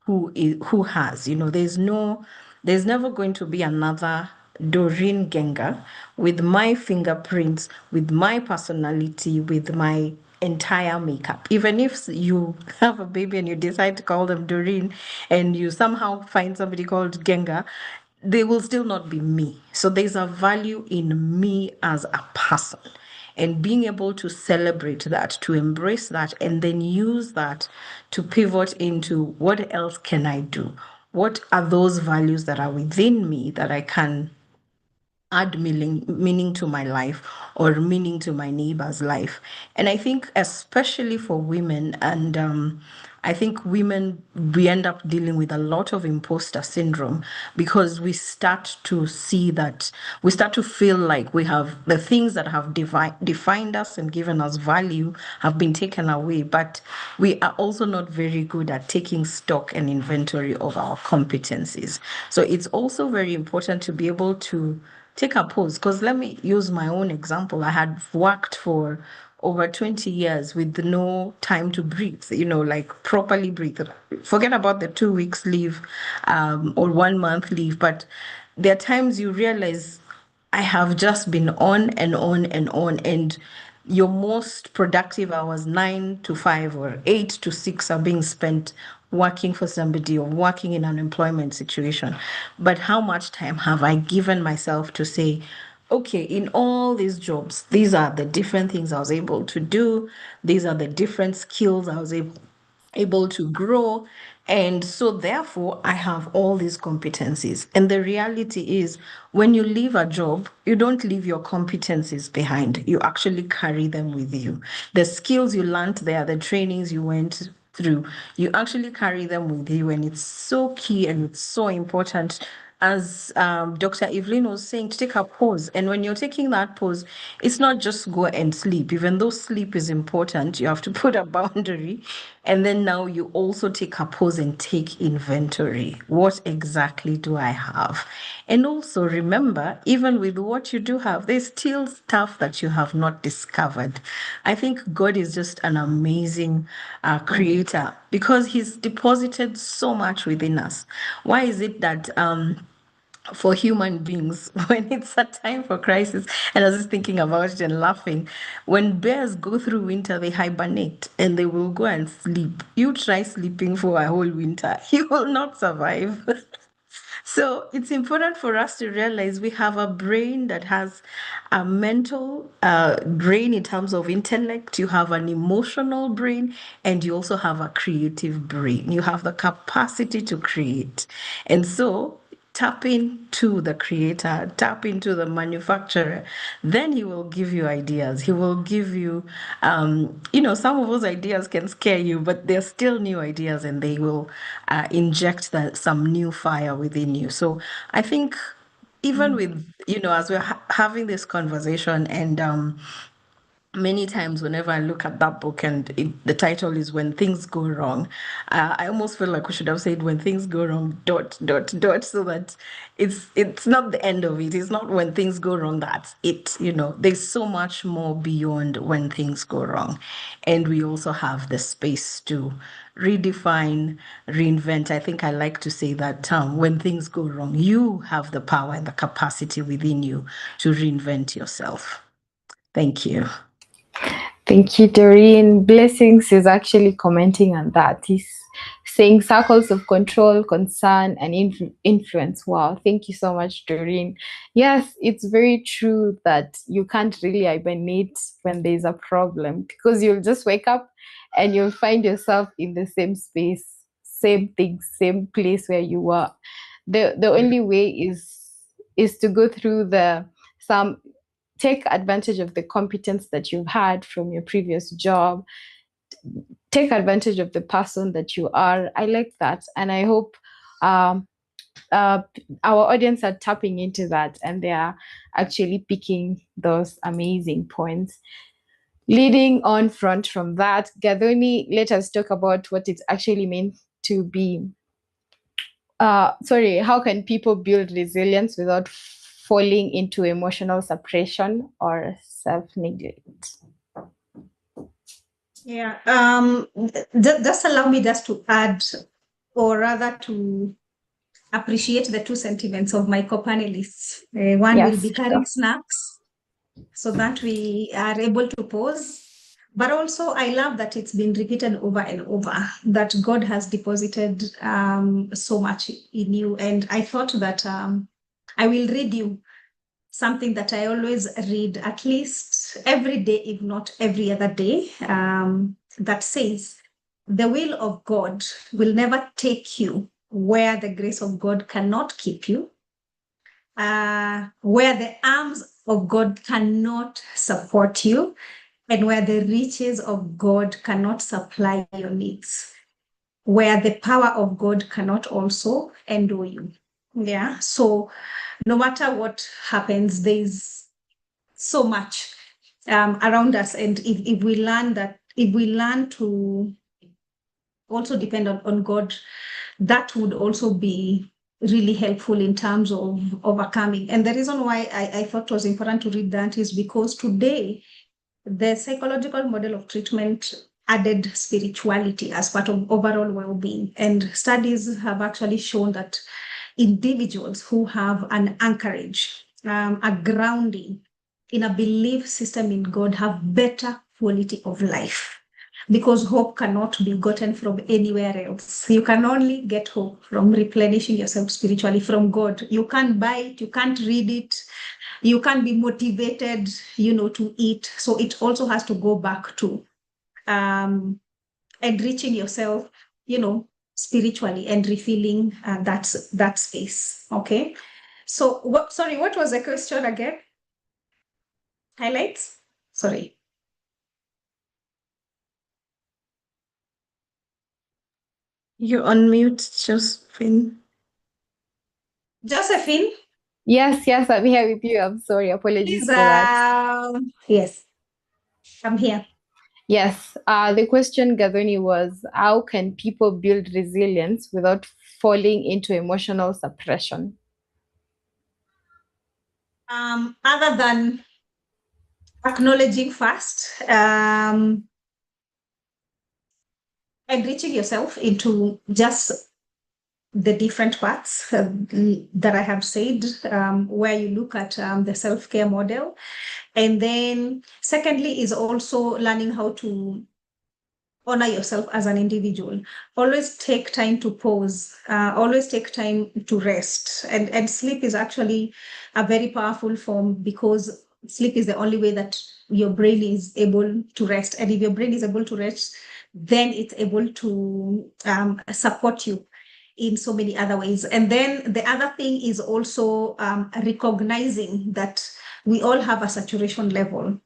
who has? There's never going to be another Dorine Genga with my fingerprints, with my personality, with my entire makeup. Even if you have a baby and you decide to call them Dorine and you somehow find somebody called Genga, they will still not be me. So there's a value in me as a person. And being able to celebrate that, to embrace that, and then use that to pivot into what else can I do? What are those values that are within me that I can add meaning to my life or meaning to my neighbor's life? And I think especially for women, and I think women, we end up dealing with a lot of imposter syndrome because we start to feel like we have the things that have defined us and given us value have been taken away, but we are also not very good at taking stock and inventory of our competencies. So it's also very important to be able to take a pause, because let me use my own example. I had worked for over 20 years with no time to breathe, like properly breathe. Forget about the 2 weeks leave or 1 month leave, but there are times you realize I have just been on and on and on, and your most productive hours, 9 to 5 or 8 to 6, are being spent working for somebody or working in an employment situation. But how much time have I given myself to say, okay, in all these jobs, these are the different things I was able to do, these are the different skills I was able to grow. And so, therefore, I have all these competencies. And the reality is, when you leave a job, you don't leave your competencies behind. You actually carry them with you. The skills you learned there, the trainings you went through, you actually carry them with you. And it's so key and it's so important, as Dr. Evelyne was saying, to take a pause. And when you're taking that pause, it's not just go and sleep. Even though sleep is important, you have to put a boundary. And then now you also take a pause and take inventory. What exactly do I have? And also remember, even with what you do have, there's still stuff that you have not discovered. I think God is just an amazing creator, because He's deposited so much within us. Why is it that for human beings, when it's a time for crisis, and I was just thinking about it and laughing, when bears go through winter, they hibernate and they will go and sleep. You try sleeping for a whole winter, you will not survive. So it's important for us to realize we have a brain that has a mental brain in terms of intellect, you have an emotional brain, and you also have a creative brain. You have the capacity to create. And so tap into the creator, tap into the manufacturer, then he will give you ideas. He will give you, some of those ideas can scare you, but they're still new ideas, and they will inject some new fire within you. So I think even with, as we're having this conversation, and many times whenever I look at that book, and the title is When Things Go Wrong, I almost feel like we should have said when things go wrong, dot, dot, dot, so that it's not the end of it. It's not when things go wrong, that's it. There's so much more beyond when things go wrong. And we also have the space to redefine, reinvent. I think I like to say that when things go wrong, you have the power and the capacity within you to reinvent yourself. Thank you. Thank you, Dorine. Blessings is actually commenting on that. He's saying circles of control, concern, and influence. Wow. Thank you so much, Dorine. Yes, it's very true that you can't really hibernate when there's a problem, because you'll just wake up and you'll find yourself in the same space, same thing, same place where you were. The only way is to go through some take advantage of the competence that you've had from your previous job, take advantage of the person that you are. I like that, and I hope our audience are tapping into that, and they are actually picking those amazing points. Leading on front from that, Gathoni, let us talk about what it actually means to be how can people build resilience without falling into emotional suppression or self-neglect? Yeah. Just allow me just to add, or rather to appreciate the two sentiments of my co-panelists. One will Yes, be carrying snacks so that we are able to pause. But also, I love that it's been repeated over and over that God has deposited so much in you. And I thought that I will read you something that I always read at least every day, if not every other day, that says, the will of God will never take you where the grace of God cannot keep you, where the arms of God cannot support you, and where the riches of God cannot supply your needs, where the power of God cannot also endure you. Yeah. So no matter what happens, there's so much around us. And if we learn that, if we learn to also depend on God, that would also be really helpful in terms of overcoming. And the reason why I thought it was important to read that is because today the psychological model of treatment added spirituality as part of overall well-being. And studies have actually shown that individuals who have an anchorage, a grounding in a belief system in God have better quality of life, because hope cannot be gotten from anywhere else. You can only get hope from replenishing yourself spiritually from God. You can't buy it, you can't read it, you can't be motivated, to eat. So it also has to go back to enriching yourself, spiritually, and refilling that space. Okay. So what was the question again? Highlights? Sorry. You unmute, Josephine. Josephine? Yes, I'm here with you. I'm sorry. Apologies Please, for that. yes, I'm here. Yes, the question, Gathoni, was how can people build resilience without falling into emotional suppression? Other than acknowledging first, enriching yourself into just the different parts that I have said, where you look at the self-care model. And then secondly is also learning how to honor yourself as an individual. Always take time to pause, always take time to rest. And sleep is actually a very powerful form, because sleep is the only way that your brain is able to rest. And if your brain is able to rest, then it's able to support you in so many other ways. And then the other thing is also recognizing that we all have a saturation level.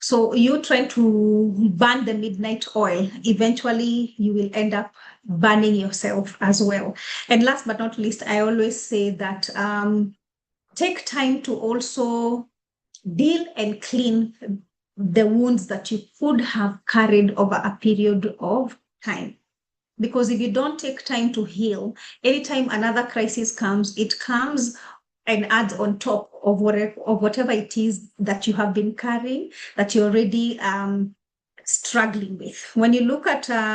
So you trying to burn the midnight oil, eventually you will end up burning yourself as well. And last but not least, I always say that take time to also deal and clean the wounds that you could have carried over a period of time. Because if you don't take time to heal, anytime another crisis comes, it comes and adds on top of whatever it is that you have been carrying, that you're already struggling with. When you look at, try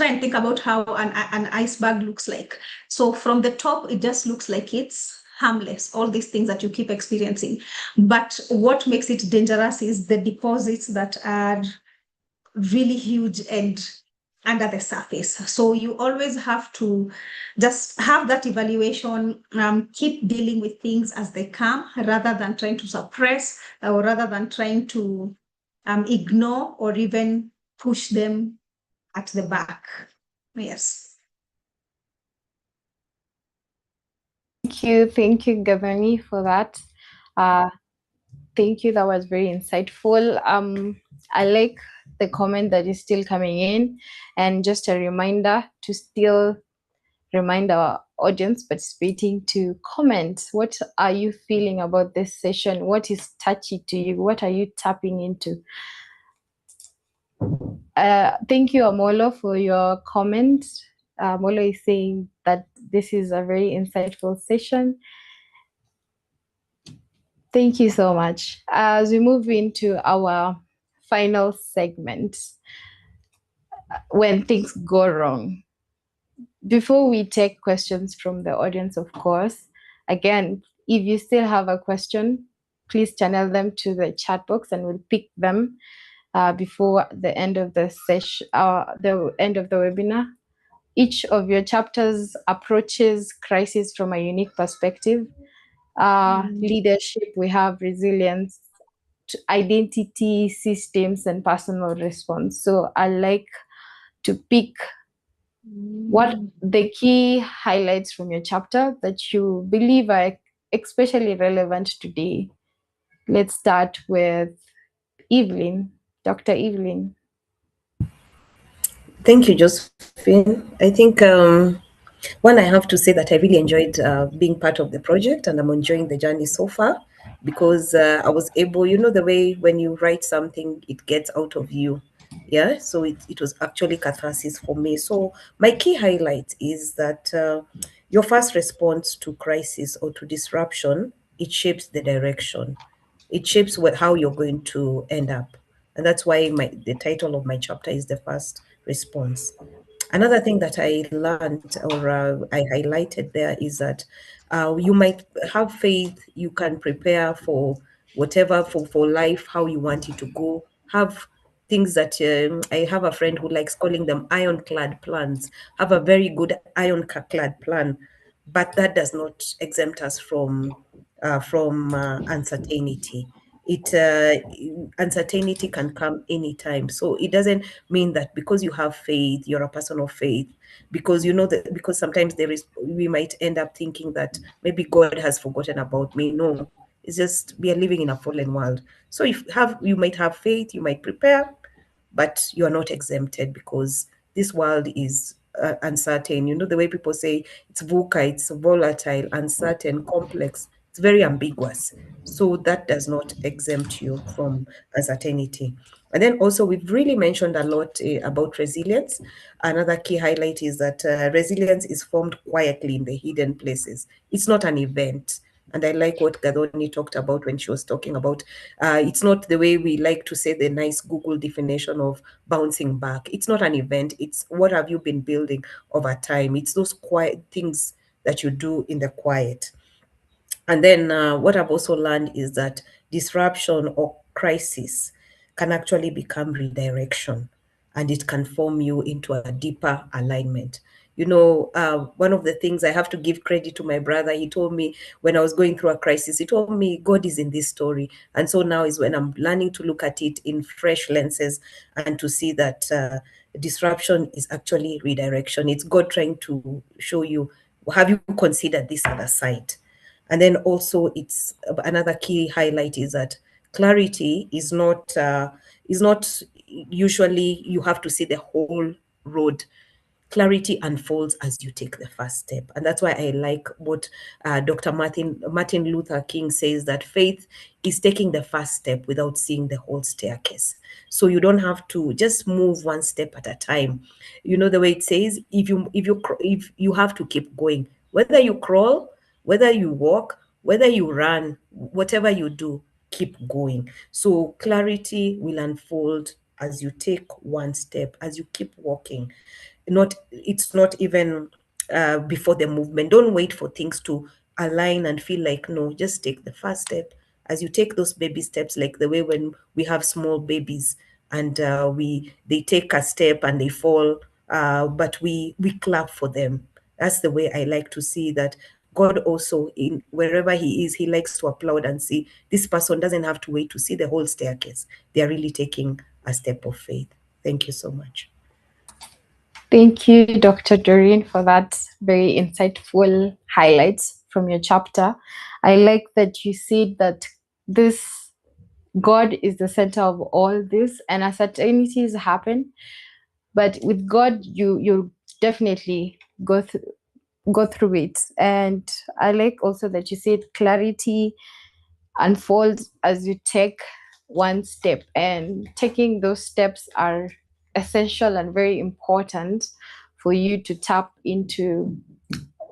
and think about how an iceberg looks like. So from the top, it just looks like it's harmless, all these things that you keep experiencing. But what makes it dangerous is the deposits that are really huge and under the surface. So you always have to just have that evaluation, keep dealing with things as they come, rather than trying to suppress, or rather than trying to ignore or even push them at the back. Yes. Thank you, Gathoni, for that. Thank you. That was very insightful. I like the comment that is still coming in, and just a reminder to still remind our audience participating to comment. What are you feeling about this session? What is touchy to you? What are you tapping into? Thank you, Amolo, for your comment. Amolo is saying that this is a very insightful session. Thank you so much. As we move into our final segment, when things go wrong. Before we take questions from the audience, of course, again, if you still have a question, please channel them to the chat box and we'll pick them before the end of the session, the end of the webinar. Each of your chapters approaches crisis from a unique perspective. Leadership, we have resilience, identity, systems, and personal response. So I like to pick what the key highlights from your chapter that you believe are especially relevant today. Let's start with Evelyne, Dr. Evelyne. Thank you, Josephine. I think one, I have to say that I really enjoyed being part of the project, and I'm enjoying the journey so far, because I was able, the way when you write something, it gets out of you. Yeah, so it was actually catharsis for me. So my key highlight is that your first response to crisis or to disruption, it shapes the direction. It shapes how you're going to end up. And that's why the title of my chapter is The First Response. Another thing that I learned, or I highlighted there, is that you might have faith, you can prepare for whatever, for life, how you want it to go. Have things that I have a friend who likes calling them ironclad plans. Have a very good ironclad plan, but that does not exempt us from uncertainty. It Uncertainty can come anytime, so it doesn't mean that because you have faith, you're a person of faith. Because you know that, because sometimes we might end up thinking that maybe God has forgotten about me. No, it's just we are living in a fallen world. So you might have faith, you might prepare, but you are not exempted, because this world is uncertain. You know, the way people say it's VUCA, it's volatile, uncertain, complex, it's very ambiguous. So that does not exempt you from uncertainty. And then also, we've really mentioned a lot about resilience. Another key highlight is that resilience is formed quietly in the hidden places. It's not an event. And I like what Gathoni talked about when she was talking about it's not the way we like to say the nice Google definition of bouncing back. It's not an event. It's what have you been building over time. It's those quiet things that you do in the quiet. And then what I've also learned is that disruption or crisis can actually become redirection, and it can form you into a deeper alignment. You know, one of the things I have to give credit to my brother, he told me when I was going through a crisis, he told me God is in this story. And so now is when I'm learning to look at it in fresh lenses and to see that disruption is actually redirection. It's God trying to show you, have you considered this other side? And then also, it's another key highlight is that clarity is not usually you have to see the whole road. Clarity unfolds as you take the first step. And that's why I like what Dr. Martin Luther King says, that faith is taking the first step without seeing the whole staircase. So you don't have to just move one step at a time. You know the way it says, if you have to keep going, whether you crawl, whether you walk, whether you run, whatever you do, keep going. So clarity will unfold as you take one step, as you keep walking. It's not even before the movement. Don't wait for things to align and feel like, no, just take the first step. As you take those baby steps, like the way when we have small babies and they take a step and they fall, but we clap for them. That's the way I like to see that. God also, in wherever he is, he likes to applaud and see this person doesn't have to wait to see the whole staircase. They are really taking a step of faith. Thank you so much. Thank you, Dr. Dorine, for that very insightful highlights from your chapter. I like that you said that this God is the center of all this, and uncertainties happen, but with God, you definitely go through it. And I like also that you said clarity unfolds as you take one step, and taking those steps are essential and very important for you to tap into,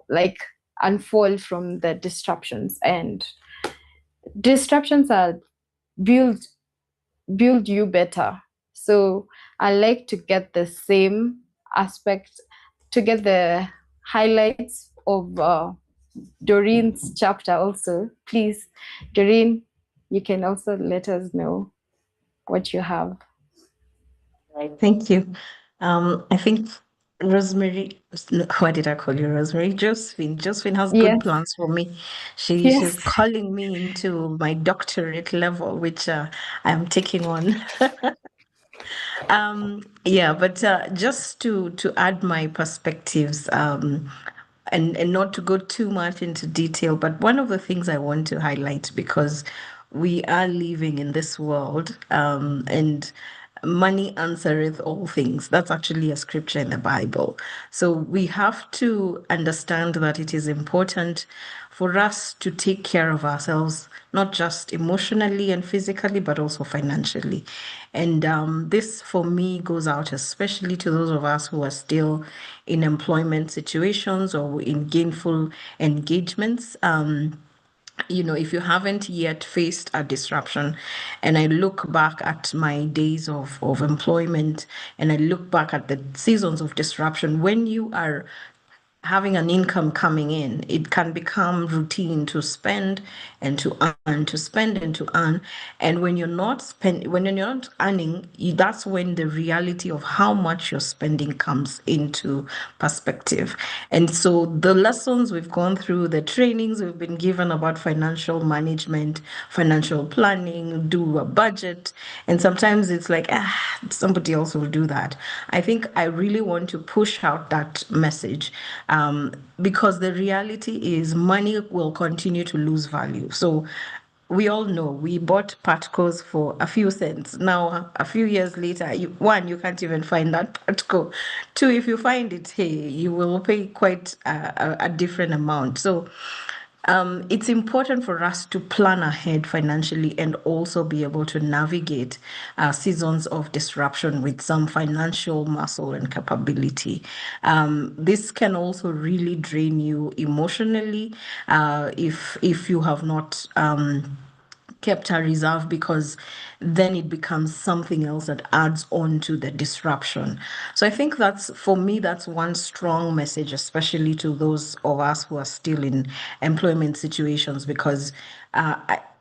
like, unfold from the disruptions. And disruptions are build build you better. So I like to get the same aspect, to get the highlights of Dorine's chapter also. Please, Dorine, you can also let us know what you have. Right, thank you. I think Rosemary, what did I call you, Rosemary? Josephine. Josephine has good Yes, plans for me. She's yes. calling me into my doctorate level, which I'm taking on. Yeah, but just to add my perspectives, and not to go too much into detail, but one of the things I want to highlight, because we are living in this world, and money answereth all things. That's actually a scripture in the Bible. So we have to understand that it is important for us to take care of ourselves, not just emotionally and physically, but also financially. And this, for me, goes out especially to those of us who are still in employment situations or in gainful engagements. if you haven't yet faced a disruption, and I look back at my days of employment, and I look back at the seasons of disruption, when you are having an income coming in, it can become routine to spend and to earn, to spend and to earn. And when you're not earning, that's when the reality of how much you're spending comes into perspective. And so the lessons we've gone through, the trainings we've been given about financial management, financial planning, do a budget, and sometimes it's like, somebody else will do that. I think I really want to push out that message, because the reality is money will continue to lose value. So we all know we bought Patcos for a few cents. Now, a few years later, you can't even find that Patco. Two, if you find it, hey, you will pay quite a different amount. So it's important for us to plan ahead financially and also be able to navigate seasons of disruption with some financial muscle and capability. This can also really drain you emotionally, if you have not kept a reserve, because then it becomes something else that adds on to the disruption. So I think that's, for me, that's one strong message, especially to those of us who are still in employment situations, because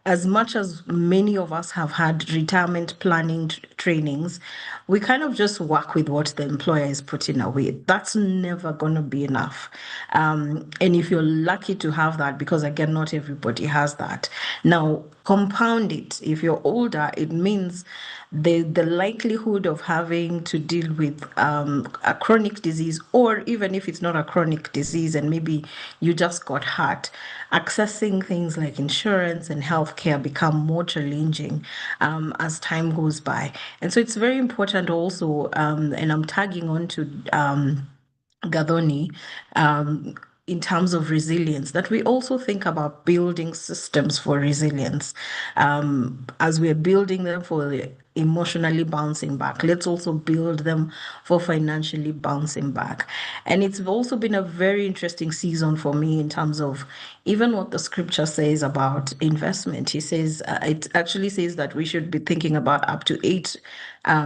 as much as many of us have had retirement planning trainings, we kind of just work with what the employer is putting away. That's never going to be enough. And if you're lucky to have that, because again, not everybody has that. Now, compound it. If you're older, it means the likelihood of having to deal with a chronic disease, or even if it's not a chronic disease and maybe you just got hurt, accessing things like insurance and healthcare become more challenging as time goes by. And so it's very important also, and I'm tagging on to Gathoni, in terms of resilience, that we also think about building systems for resilience. As we're building them for emotionally bouncing back, let's also build them for financially bouncing back. And it's also been a very interesting season for me in terms of even what the scripture says about investment. He says, it actually says that we should be thinking about up to 8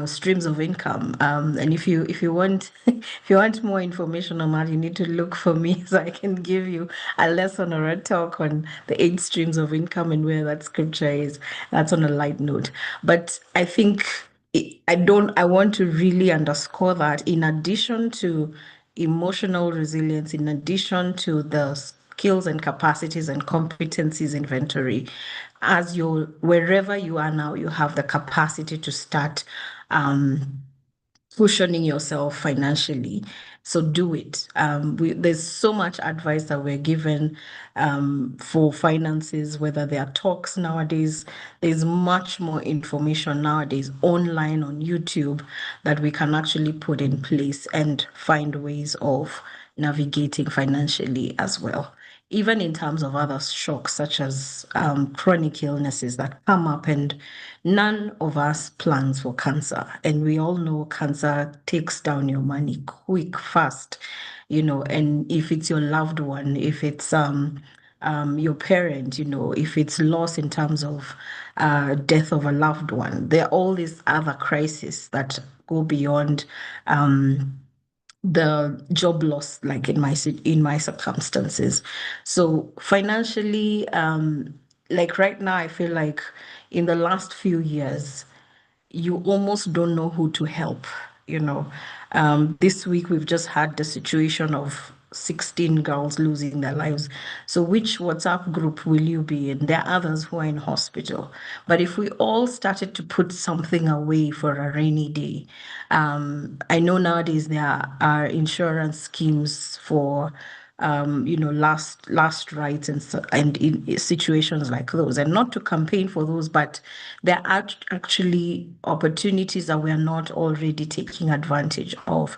streams of income. And if you want if you want more information on that, you need to look for me so I can give you a lesson or a talk on the 8 streams of income and where that scripture is. That's on a light note. But I think I want to really underscore that in addition to emotional resilience, in addition to the skills and capacities and competencies inventory, as you wherever you are now, you have the capacity to start cushioning yourself financially. So do it. There's so much advice that we're given for finances, whether there are talks nowadays. There's much more information nowadays online on YouTube that we can actually put in place and find ways of navigating financially as well, even in terms of other shocks such as chronic illnesses that come up. And none of us plans for cancer. And we all know cancer takes down your money quick, fast, and if it's your loved one, if it's your parent, if it's loss in terms of death of a loved one, there are all these other crises that go beyond the job loss, like in my circumstances. So financially, like right now, I feel like in the last few years, you almost don't know who to help. This week we've just had the situation of 16 girls losing their lives. So which WhatsApp group will you be in? There are others who are in hospital. But if we all started to put something away for a rainy day, I know nowadays there are insurance schemes for last rights and in situations like those, and not to campaign for those, but there are actually opportunities that we are not already taking advantage of.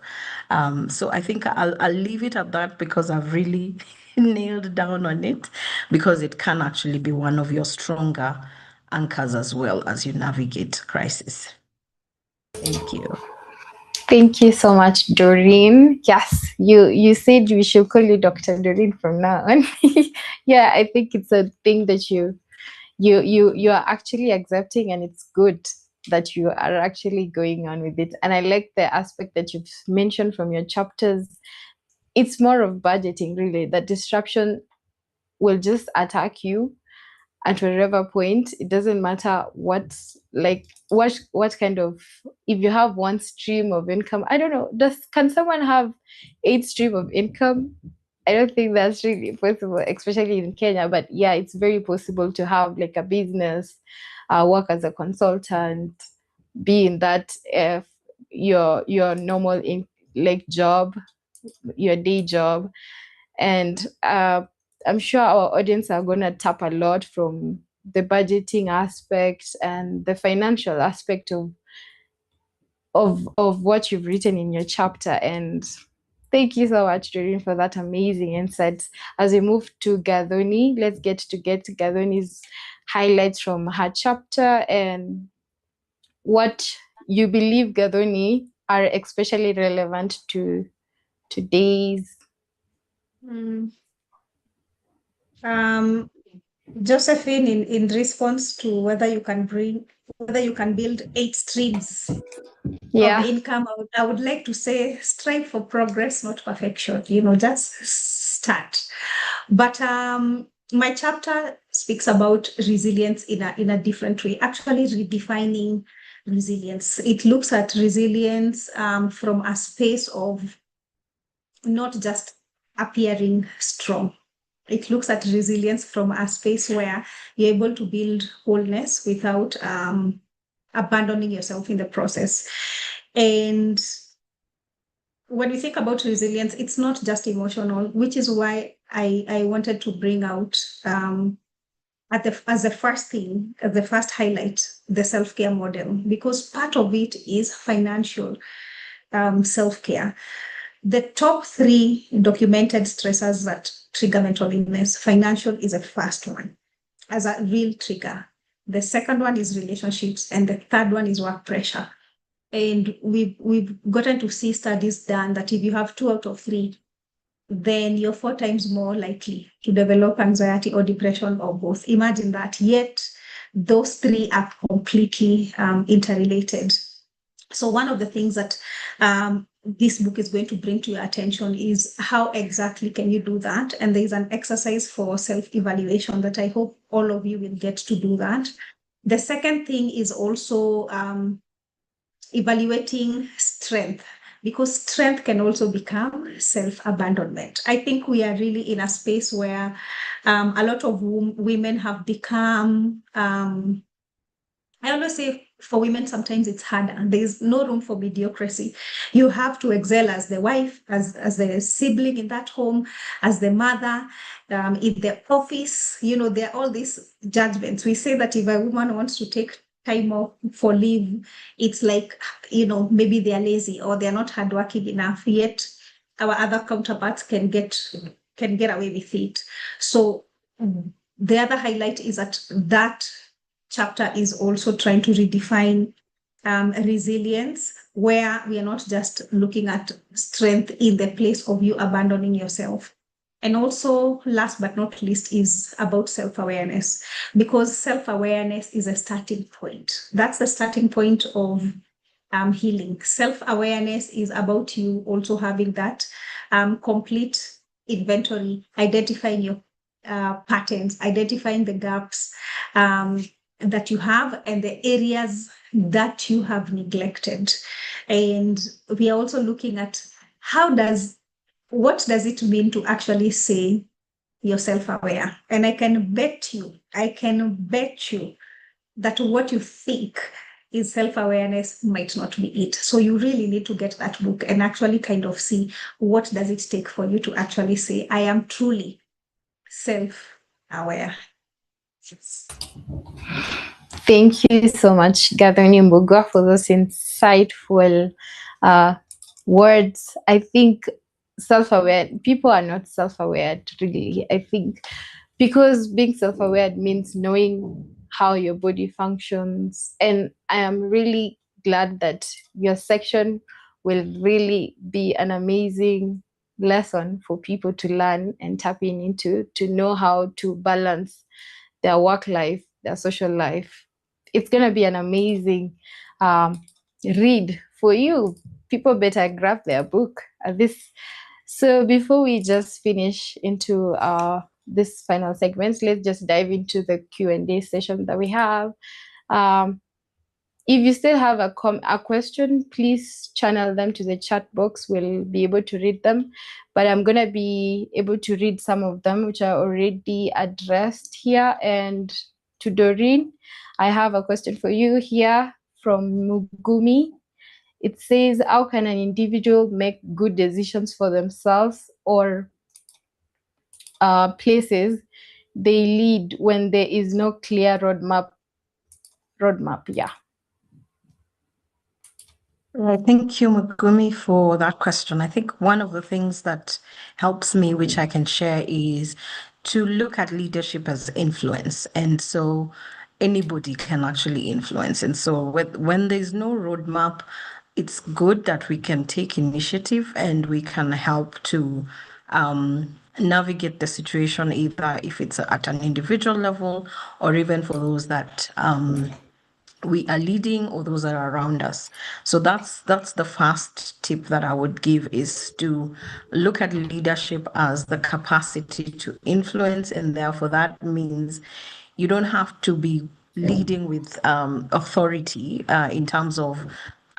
So I think I'll leave it at that, because I've really nailed down on it, because it can actually be one of your stronger anchors as well as you navigate crisis. Thank you. Thank you so much, Dorine. Yes, you said we should call you Dr. Dorine from now on. Yeah, I think it's a thing that you are actually accepting, and it's good that you are actually going on with it. And I like the aspect that you've mentioned from your chapters. It's more of budgeting, really. That disruption will just attack you at whatever point. It doesn't matter what kind of, if you have one stream of income. I don't know, can someone have 8 stream of income? I don't think that's really possible, especially in Kenya. But yeah, it's very possible to have like a business, work as a consultant, be in that, your normal in like job, your day job. And I'm sure our audience are going to tap a lot from the budgeting aspect and the financial aspect of what you've written in your chapter. And thank you so much, Doreen, for that amazing insights. As we move to Gathoni, let's get Gathoni's highlights from her chapter and what you believe, Gathoni, are especially relevant to today's. Mm. Um, Josephine, in response to whether you can build 8 streams of Yeah. income, I would like to say strive for progress, not perfection. Just start. But my chapter speaks about resilience in a different way, actually redefining resilience. It looks at resilience from a space of not just appearing strong. It looks at resilience from a space where you're able to build wholeness without abandoning yourself in the process. And when we think about resilience, it's not just emotional, which is why I wanted to bring out as the first thing, as the first highlight, the self-care model, because part of it is financial self-care. The top 3 documented stressors that trigger mental illness, financial is the first one as a real trigger. The second one is relationships, and the third one is work pressure. And we've gotten to see studies done that if you have 2 out of 3, then you're 4 times more likely to develop anxiety or depression or both. Imagine that. Yet those 3 are completely interrelated. So one of the things that this book is going to bring to your attention is how exactly can you do that? And there's an exercise for self-evaluation that I hope all of you will get to do that. The second thing is also evaluating strength, because strength can also become self-abandonment. I think we are really in a space where a lot of women have become I always say for women, sometimes it's harder. There's no room for mediocrity. You have to excel as the wife, as the sibling in that home, as the mother, in the office. There are all these judgments. We say that if a woman wants to take time off for leave, it's like, maybe they're lazy or they're not hardworking enough. Yet our other counterparts can get away with it. So the other highlight is that chapter is also trying to redefine resilience, where we are not just looking at strength in the place of you abandoning yourself. And also, last but not least, is about self-awareness, because self-awareness is a starting point. That's the starting point of healing. Self-awareness is about you also having that complete inventory, identifying your patterns, identifying the gaps that you have and the areas that you have neglected. And we are also looking at what does it mean to actually say you're self-aware? And I can bet you that what you think is self-awareness might not be it. So you really need to get that book and actually kind of see what does it take for you to actually say, I am truly self-aware. Thank you so much, Gathoni Mbugua, for those insightful words. I think self-aware people are not self-aware, really. I think because being self-aware means knowing how your body functions. And I am really glad that your section will really be an amazing lesson for people to learn and tap into, to know how to balance their work life, their social life. It's going to be an amazing read for you. People better grab their book. So before we just finish into this final segment, let's just dive into the Q&A session that we have. If you still have a question, please channel them to the chat box. We'll be able to read them. But I'm going to be able to read some of them, which are already addressed here. And to Dorine, I have a question for you here from Mugumi. It says, how can an individual make good decisions for themselves or places they lead when there is no clear roadmap? Yeah. Right. Thank you, Megumi, for that question. I think one of the things that helps me, which I can share, is to look at leadership as influence. And so anybody can actually influence. And so when there's no roadmap, it's good that we can take initiative and we can help to navigate the situation, either if it's at an individual level or even for those that we are leading or those that are around us. So that's the first tip that I would give, is to look at leadership as the capacity to influence, and therefore that means you don't have to be leading with authority in terms of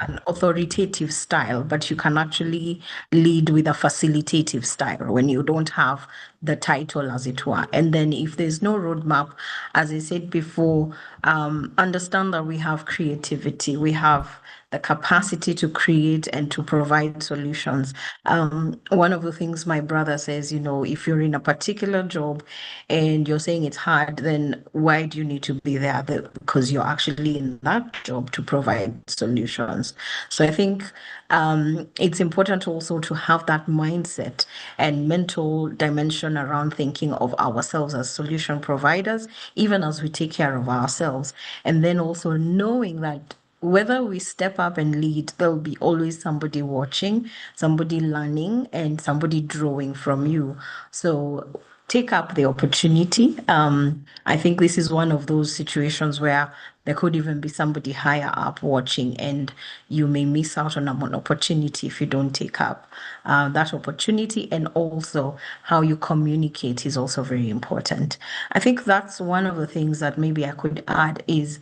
an authoritative style, but you can actually lead with a facilitative style when you don't have the title, as it were. And then if there's no roadmap, as I said before, understand that we have creativity, we have the capacity to create and to provide solutions. One of the things my brother says, if you're in a particular job and you're saying it's hard, then why do you need to be there? Because you're actually in that job to provide solutions. So I think it's important also to have that mindset and mental dimension around thinking of ourselves as solution providers, even as we take care of ourselves. And then also knowing that whether we step up and lead, there'll be always somebody watching, somebody learning, and somebody drawing from you. So take up the opportunity. I think this is one of those situations where there could even be somebody higher up watching, and you may miss out on an opportunity if you don't take up that opportunity. And also how you communicate is also very important. I think that's one of the things that maybe I could add is,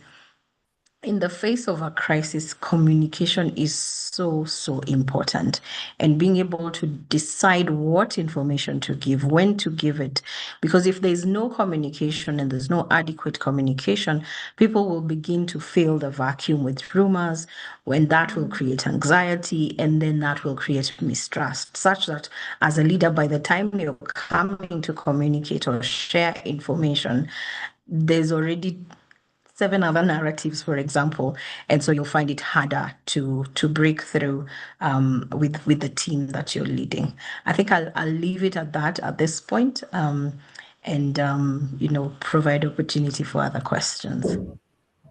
in the face of a crisis, communication is so important, and being able to decide what information to give, when to give it. Because if there's no communication and there's no adequate communication, people will begin to fill the vacuum with rumors, when that will create anxiety, and then that will create mistrust, such that as a leader, by the time you're coming to communicate or share information, there's already 7 other narratives, for example, and so you'll find it harder to break through with the team that you're leading. I think I'll leave it at that at this point, and provide opportunity for other questions.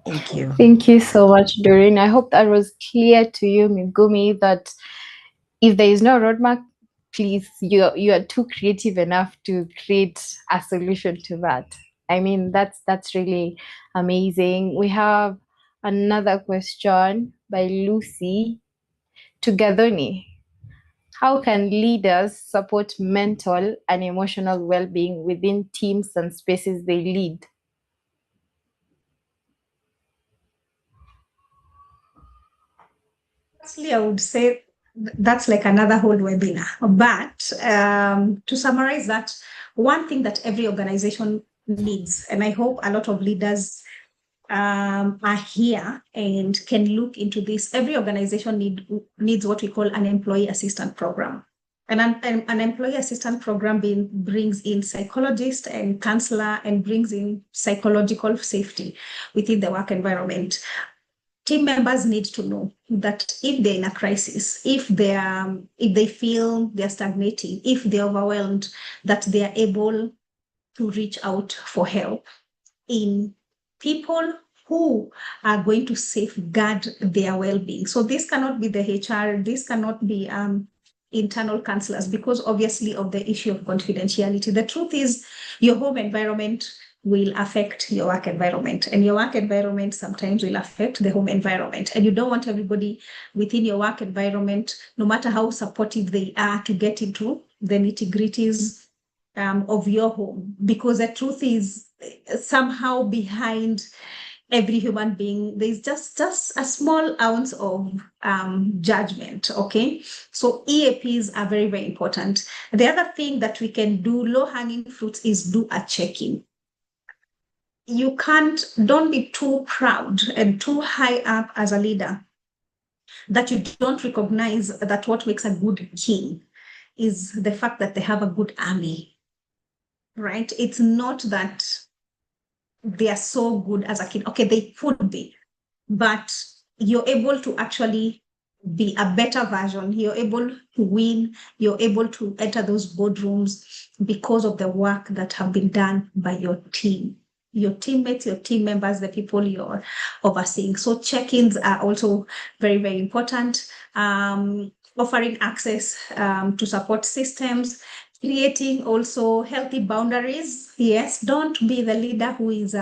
Thank you. Thank you so much, Doreen. I hope that was clear to you, Megumi, that if there is no roadmap, please, you are too creative enough to create a solution to that. I mean, that's really amazing. We have another question by Lucy to Gathoni. How can leaders support mental and emotional well-being within teams and spaces they lead? Firstly, I would say that's like another whole webinar. But to summarize that, one thing that every organization needs, and I hope a lot of leaders are here and can look into this. Every organization needs what we call an employee assistance program. And an employee assistance program brings in psychologist and counselor and brings in psychological safety within the work environment. Team members need to know that if they're in a crisis, if they feel they're stagnating, if they're overwhelmed, that they are able to reach out for help in people who are going to safeguard their well-being. So this cannot be the HR, this cannot be internal counselors, because obviously of the issue of confidentiality. The truth is your home environment will affect your work environment, and your work environment sometimes will affect the home environment. And you don't want everybody within your work environment, no matter how supportive they are, to get into the nitty-gritties of your home, because the truth is somehow behind every human being there's just a small ounce of judgment. Okay, so EAPs are very, very important. The other thing that we can do, low hanging fruits, is do a check-in. Don't be too proud and too high up as a leader that you don't recognize that what makes a good king is the fact that they have a good army, right? It's not that they are so good as a king. Okay, they could be, but you're able to actually be a better version. You're able to win. You're able to enter those boardrooms because of the work that have been done by your team, your teammates, your team members, the people you're overseeing. So check-ins are also very, very important. Offering access to support systems, creating also healthy boundaries. Yes, don't be the leader who is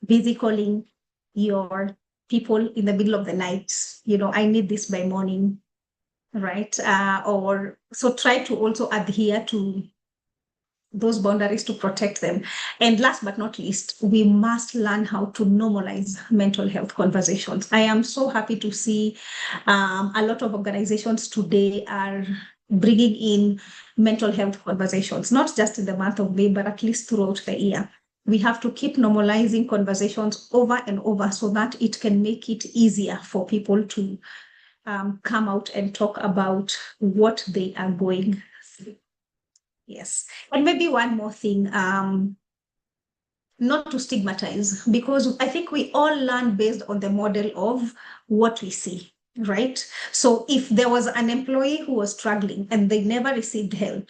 busy calling your people in the middle of the night. I need this by morning, right? Or so try to also adhere to those boundaries to protect them. And last but not least, we must learn how to normalize mental health conversations. I am so happy to see a lot of organizations today are bringing in mental health conversations, not just in the month of May, but at least throughout the year. We have to keep normalizing conversations over and over so that it can make it easier for people to come out and talk about what they are going through. Yes. And maybe one more thing, not to stigmatize, because I think we all learn based on the model of what we see, right? So if there was an employee who was struggling and they never received help,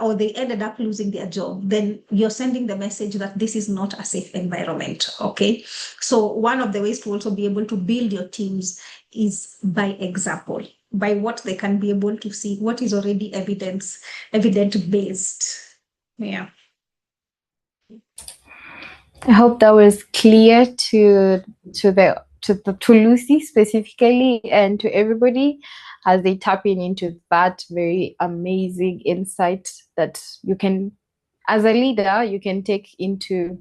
or they ended up losing their job, then you're sending the message that this is not a safe environment. Okay. So one of the ways to also be able to build your teams is by example, by what they can be able to see, what is already evident based. Yeah. I hope that was clear to Lucy specifically and to everybody as they tap into that very amazing insight that you can, as a leader, you can take into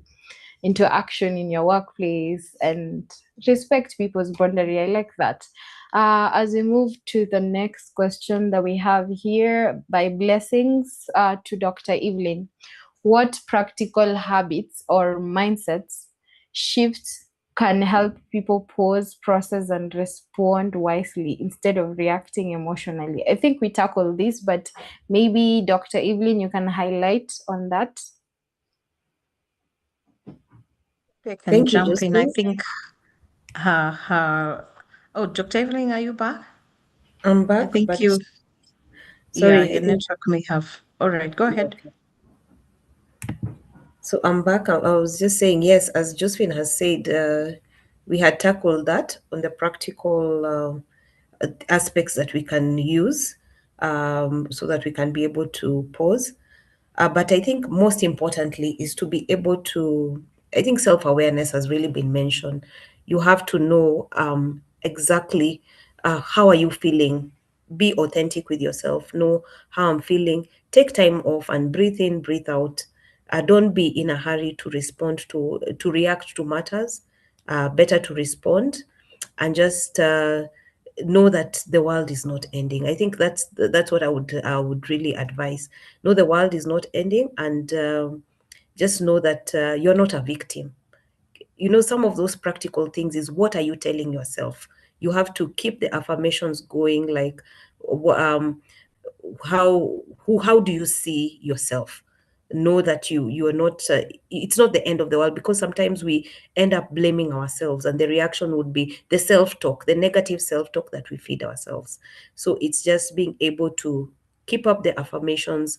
action in your workplace and respect people's boundary. I like that. As we move to the next question that we have here by Blessings to Dr. Evelyne, what practical habits or mindsets shifts can help people pause, process, and respond wisely instead of reacting emotionally? I think we tackled this, but maybe Dr. Evelyne, you can highlight on that. I can Thank you, jump in. I Josephine. think oh, Dr. Evelyn, are you back? I'm I back, think but yeah, sorry, I your think network may have. All right, go ahead. okay. So I'm back. I was just saying, yes, as Josephine has said, we had tackled that on the practical aspects that we can use so that we can be able to pause. But I think most importantly is to be able to, I think self-awareness has really been mentioned. You have to know exactly how are you feeling. Be authentic with yourself. Know how I'm feeling. Take time off and breathe in, breathe out. Don't be in a hurry to respond to react to matters. Better to respond and just know that the world is not ending. I think that's what I would really advise. Know the world is not ending, and just know that you're not a victim. Some of those practical things is, what are you telling yourself? You have to keep the affirmations going, like um, how do you see yourself? Know that you are not it's not the end of the world, because sometimes we end up blaming ourselves, and the reaction would be the self-talk, the negative self-talk that we feed ourselves. So it's just being able to keep up the affirmations,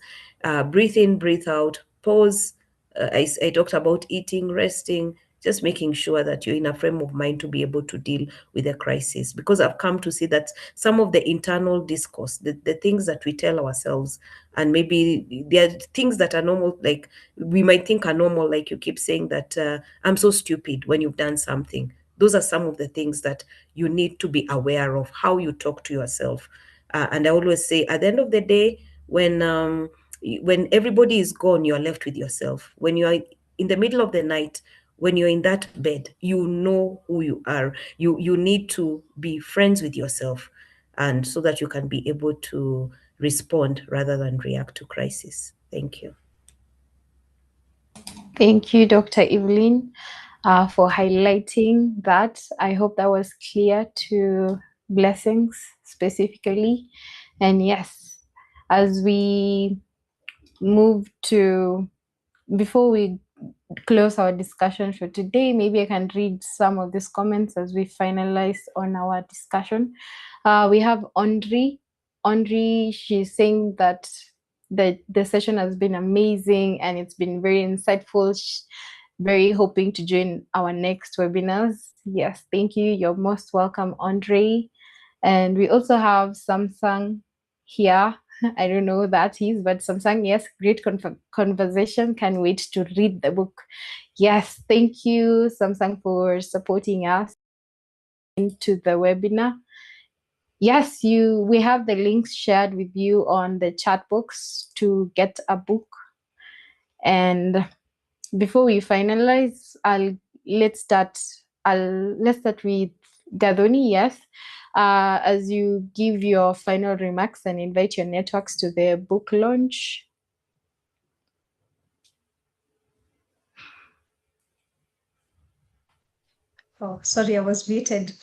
breathe in, breathe out, pause. I talked about eating, resting, just making sure that you're in a frame of mind to be able to deal with a crisis. Because I've come to see that some of the internal discourse, the things that we tell ourselves, and maybe there are things that are normal, like we might think are normal, like you keep saying that I'm so stupid when you've done something. Those are some of the things that you need to be aware of, how you talk to yourself. And I always say, at the end of the day, when everybody is gone, you're left with yourself. When you are in the middle of the night, when you're in that bed, you know who you are. You need to be friends with yourself, and so that you can be able to respond rather than react to crisis. Thank you. Thank you, Dr. Evelyne, for highlighting that. I hope that was clear to Blessings specifically. And yes, as we move to, before we close our discussion for today, maybe I can read some of these comments as we finalize on our discussion. We have Andre. Andre, she's saying that the session has been amazing and it's been very insightful. Very hoping to join our next webinars. Yes, thank you. You're most welcome, Andre. And we also have Samsung here. I don't know who that is, but Samsung, yes, great conversation. Can't wait to read the book. Yes, thank you, Samsung, for supporting us into the webinar. Yes, we have the links shared with you on the chat box to get a book. And before we finalize, let's start with Gathoni. Yes, as you give your final remarks and invite your networks to the book launch. Oh, sorry, I was muted.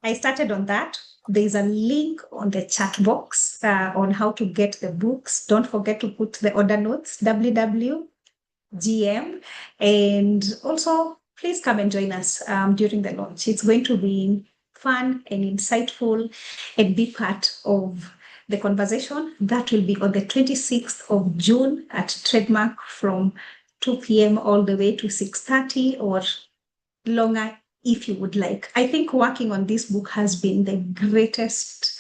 I started on that. There's a link on the chat box on how to get the books. Don't forget to put the order notes, www.gm. And also, please come and join us during the launch. It's going to be fun and insightful, and be part of the conversation. That will be on the 26th of June at Trademark from 2 p.m. all the way to 6:30 or longer if you would like. I think working on this book has been the greatest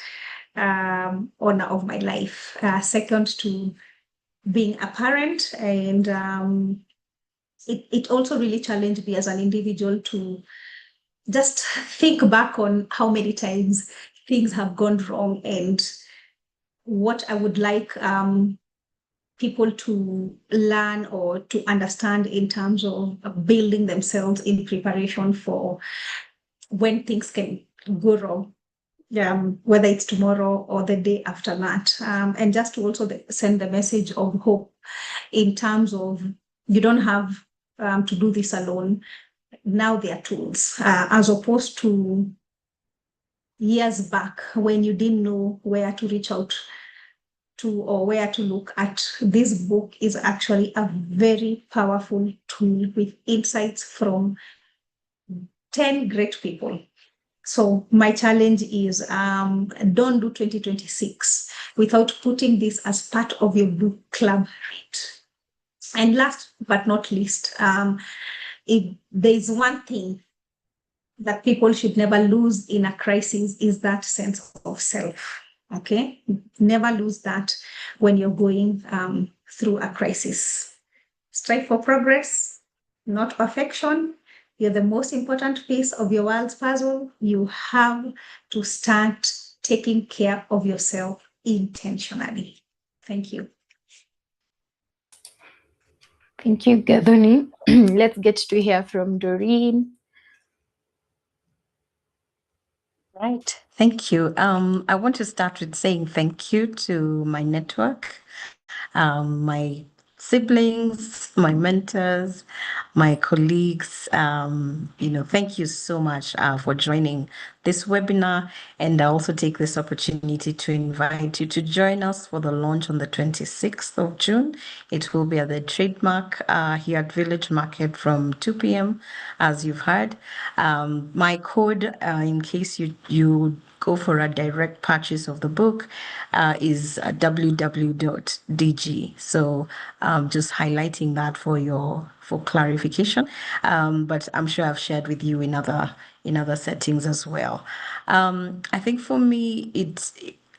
honor of my life, second to being a parent. And it also really challenged me as an individual to just think back on how many times things have gone wrong and what I would like people to learn or to understand in terms of building themselves in preparation for when things can go wrong, whether it's tomorrow or the day after that. And just to also send the message of hope in terms of you don't have to do this alone. Now there are tools, as opposed to years back when you didn't know where to reach out to or where to look at. This book is actually a very powerful tool with insights from 10 great people. So my challenge is don't do 2026 without putting this as part of your book club read. And last but not least, if there's one thing that people should never lose in a crisis is that sense of self. Okay, never lose that when you're going through a crisis. Strive for progress, not perfection. You're the most important piece of your world's puzzle. You have to start taking care of yourself intentionally. Thank you. Thank you, Gathoni. Let's get to hear from Dorine. Right. Thank you. I want to start with saying thank you to my network, my siblings, my mentors, my colleagues. Thank you so much for joining this webinar. And I also take this opportunity to invite you to join us for the launch on the 26th of June. It will be at the Trademark here at Village Market from 2 p.m. as you've heard. My code, in case you go for a direct purchase of the book, is www.dg. So just highlighting that for your for clarification, but I'm sure I've shared with you in other settings as well. I think for me,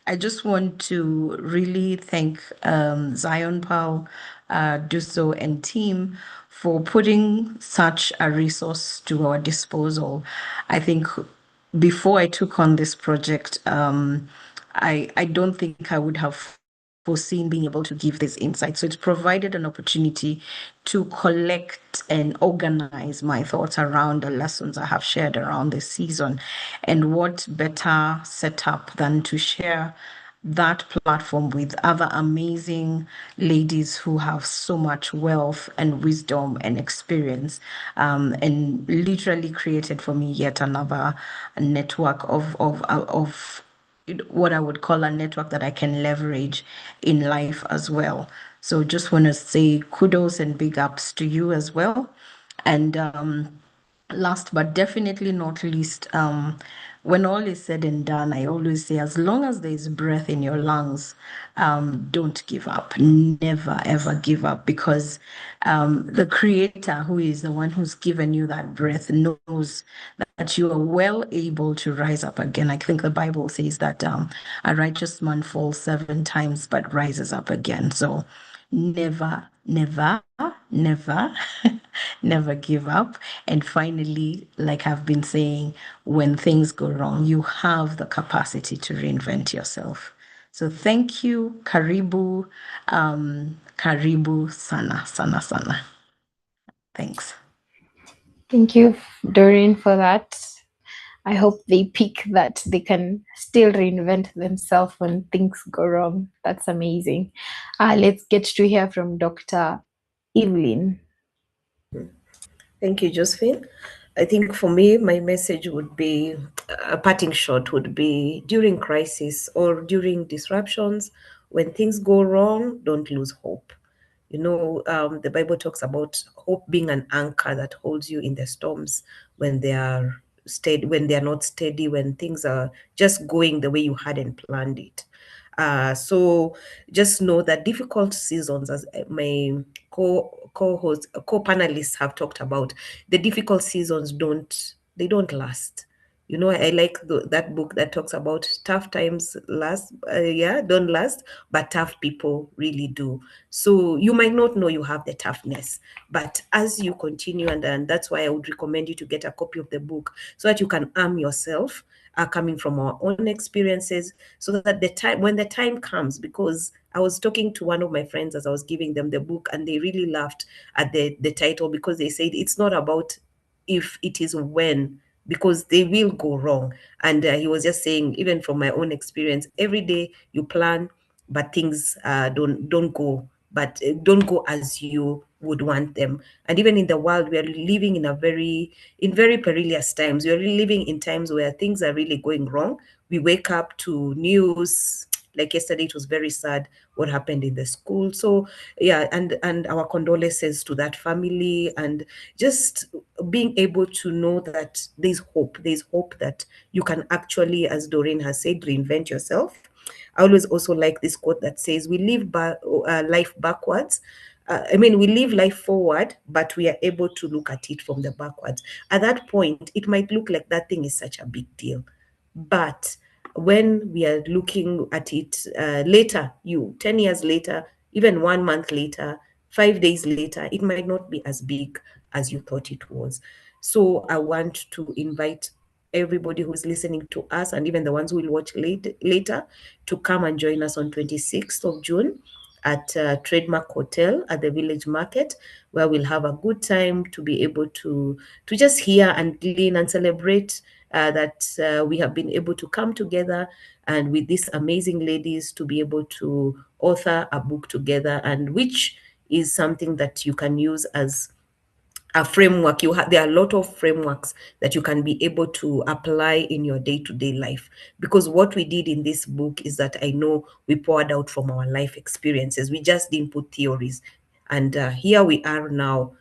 I just want to really thank Zion Powell, Duso, and team for putting such a resource to our disposal. I think before I took on this project, I don't think I would have foreseen being able to give this insight. So it's provided an opportunity to collect and organize my thoughts around the lessons I have shared around this season. And what better setup than to share that platform with other amazing ladies who have so much wealth and wisdom and experience, and literally created for me yet another network of what I would call a network that I can leverage in life as well. So just want to say kudos and big ups to you as well. And last but definitely not least, when all is said and done, I always say, as long as there is breath in your lungs, don't give up. Never, ever give up, because the Creator, who is the one who's given you that breath, knows that you are well able to rise up again. I think the Bible says that a righteous man falls 7 times but rises up again. So never, never, never, never give up. And finally, like I've been saying, when things go wrong, you have the capacity to reinvent yourself. So thank you. Karibu. Karibu sana, sana, sana. Thanks. Thank you, Dorine, for that. I hope they pick that they can still reinvent themselves when things go wrong. That's amazing. Let's get to hear from Dr. Evelyne. Thank you, Josephine. I think for me, my message would be a parting shot would be during crisis or during disruptions, when things go wrong, don't lose hope. The Bible talks about hope being an anchor that holds you in the storms when they are steady, when they are not steady, when things are just going the way you hadn't planned it. So just know that difficult seasons, as my co-host, co-panelists have talked about, the difficult seasons don't last. I like that book that talks about tough times don't last, but tough people really do. So you might not know you have the toughness, but as you continue, and that's why I would recommend you to get a copy of the book so that you can arm yourself, coming from our own experiences, so that when the time comes, because I was talking to one of my friends as I was giving them the book, and they really laughed at the title, because they said it's not about if, it is when, because they will go wrong. And he was just saying, even from my own experience, every day you plan, but things don't go as you would want them. And even in the world, we are living in very perilous times. We are living in times where things are really going wrong. We wake up to news. Like yesterday, it was very sad what happened in the school. So yeah, and our condolences to that family, and just being able to know that there's hope. There's hope that you can actually, as Doreen has said, reinvent yourself. I always also like this quote that says, "We live life backwards. We live life forward, but we are able to look at it from the backwards." At that point, it might look like that thing is such a big deal, but when we are looking at it later, 10 years later, even 1 month later, 5 days later, it might not be as big as you thought it was. So I want to invite everybody who's listening to us, and even the ones who will watch later, to come and join us on 26th of June at Trademark Hotel at the Village Market, where we'll have a good time to be able to just hear and glean and celebrate that we have been able to come together, and with these amazing ladies to be able to author a book together, and which is something that you can use as a framework. There are a lot of frameworks that you can be able to apply in your day-to-day life, because what we did in this book is that I know we poured out from our life experiences. We just didn't put theories, and here we are now.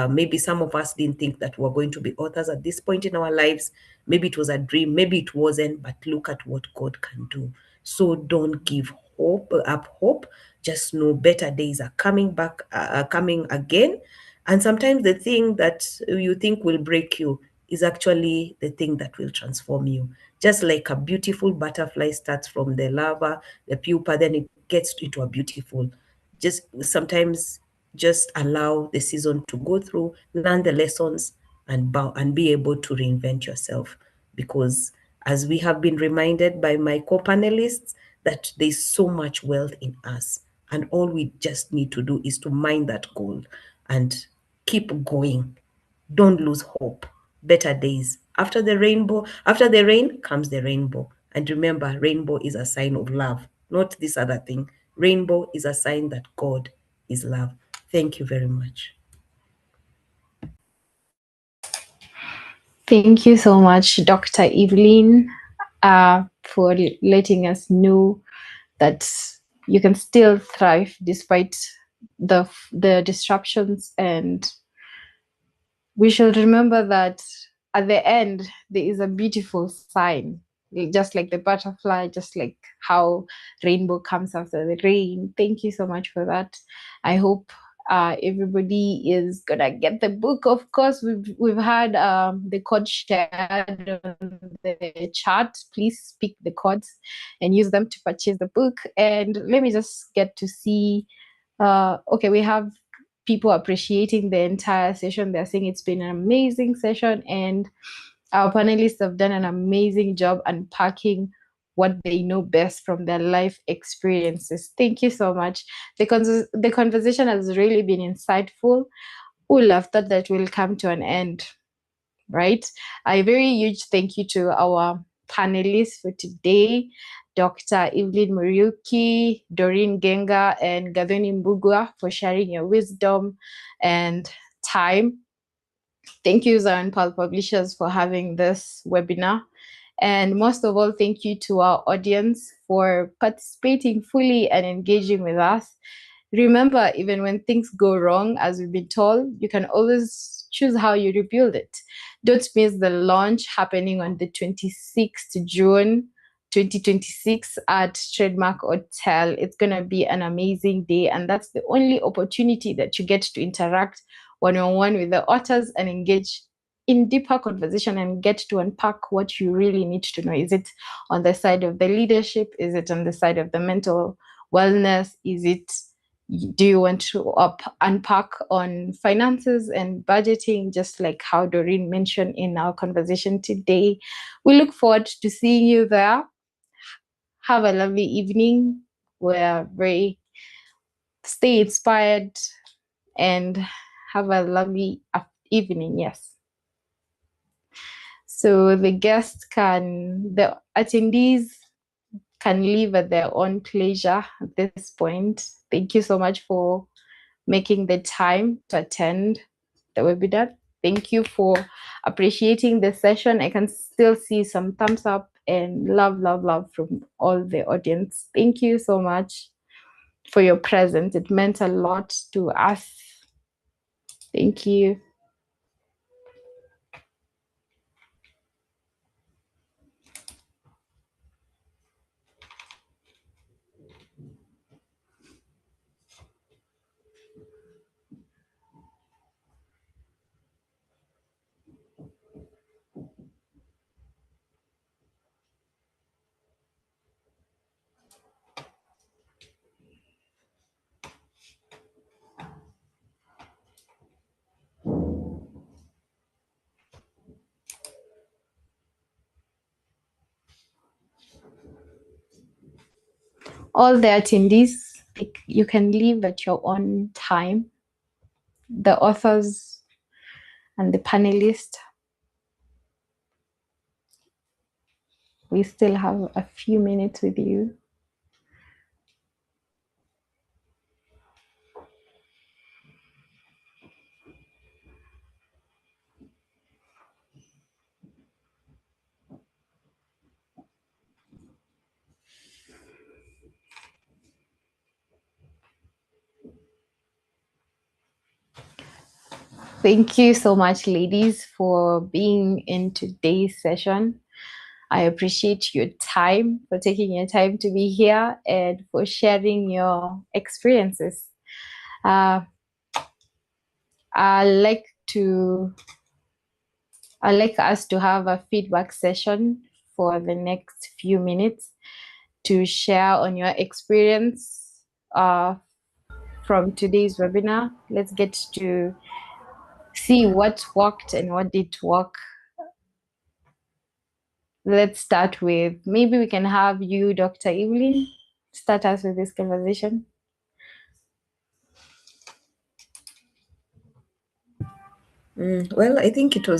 Maybe some of us didn't think that we're going to be authors at this point in our lives. Maybe it was a dream, maybe it wasn't, but look at what God can do. So don't give hope. Just know better days are coming back, coming again. And sometimes the thing that you think will break you is actually the thing that will transform you. Just like a beautiful butterfly starts from the larva, the pupa, then it gets into a beautiful. Just sometimes just allow the season to go through, learn the lessons, and bow and be able to reinvent yourself. Because as we have been reminded by my co-panelists, that there's so much wealth in us. And all we just need to do is to mine that gold and keep going. Don't lose hope. Better days. After the rainbow, after the rain comes the rainbow. And remember, rainbow is a sign of love, not this other thing. Rainbow is a sign that God is love. Thank you very much. Thank you so much, Dr. Evelyne, for letting us know that you can still thrive despite the disruptions, and we should remember that at the end there is a beautiful sign, just like the butterfly, just like how rainbow comes after the rain. Thank you so much for that. I hope everybody is gonna get the book. Of course, we've had the code shared on the chat. Please speak the codes and use them to purchase the book. And let me just get to see. Okay, we have people appreciating the entire session. They're saying it's been an amazing session, and our panelists have done an amazing job unpacking what they know best from their life experiences. Thank you so much. The conversation has really been insightful. Who would have thought that will come to an end, right? A very huge thank you to our panelists for today, Dr. Evelyne Muriuki, Dorine Genga, and Gathoni Mbugua, for sharing your wisdom and time. Thank you, Zion Pal Publishers, for having this webinar. And most of all, thank you to our audience for participating fully and engaging with us. Remember, even when things go wrong, as we've been told, you can always choose how you rebuild it. Don't miss the launch happening on the 26th June 2026 at Trademark Hotel. It's going to be an amazing day, and that's the only opportunity that you get to interact one-on-one with the authors and engage in deeper conversation and get to unpack what you really need to know. Is it on the side of the leadership? Is it on the side of the mental wellness? Is it, do you want to unpack on finances and budgeting, just like how Dorine mentioned in our conversation today? We look forward to seeing you there. Have a lovely evening. We're very, stay inspired and have a lovely evening. Yes. So the attendees can leave at their own pleasure at this point. Thank you so much for making the time to attend the webinar. Thank you for appreciating the session. I can still see some thumbs up and love, love, love from all the audience. Thank you so much for your presence. It meant a lot to us. Thank you. All the attendees, you can leave at your own time. The authors and the panelists, we still have a few minutes with you. Thank you so much, ladies, for being in today's session. I appreciate your time, for taking your time to be here and for sharing your experiences. I'd like us to have a feedback session for the next few minutes to share on your experience from today's webinar. Let's get to see what worked and what didn't work. Let's start with, maybe we can have you, Dr. Evelyne, start us with this conversation. Well, I think it was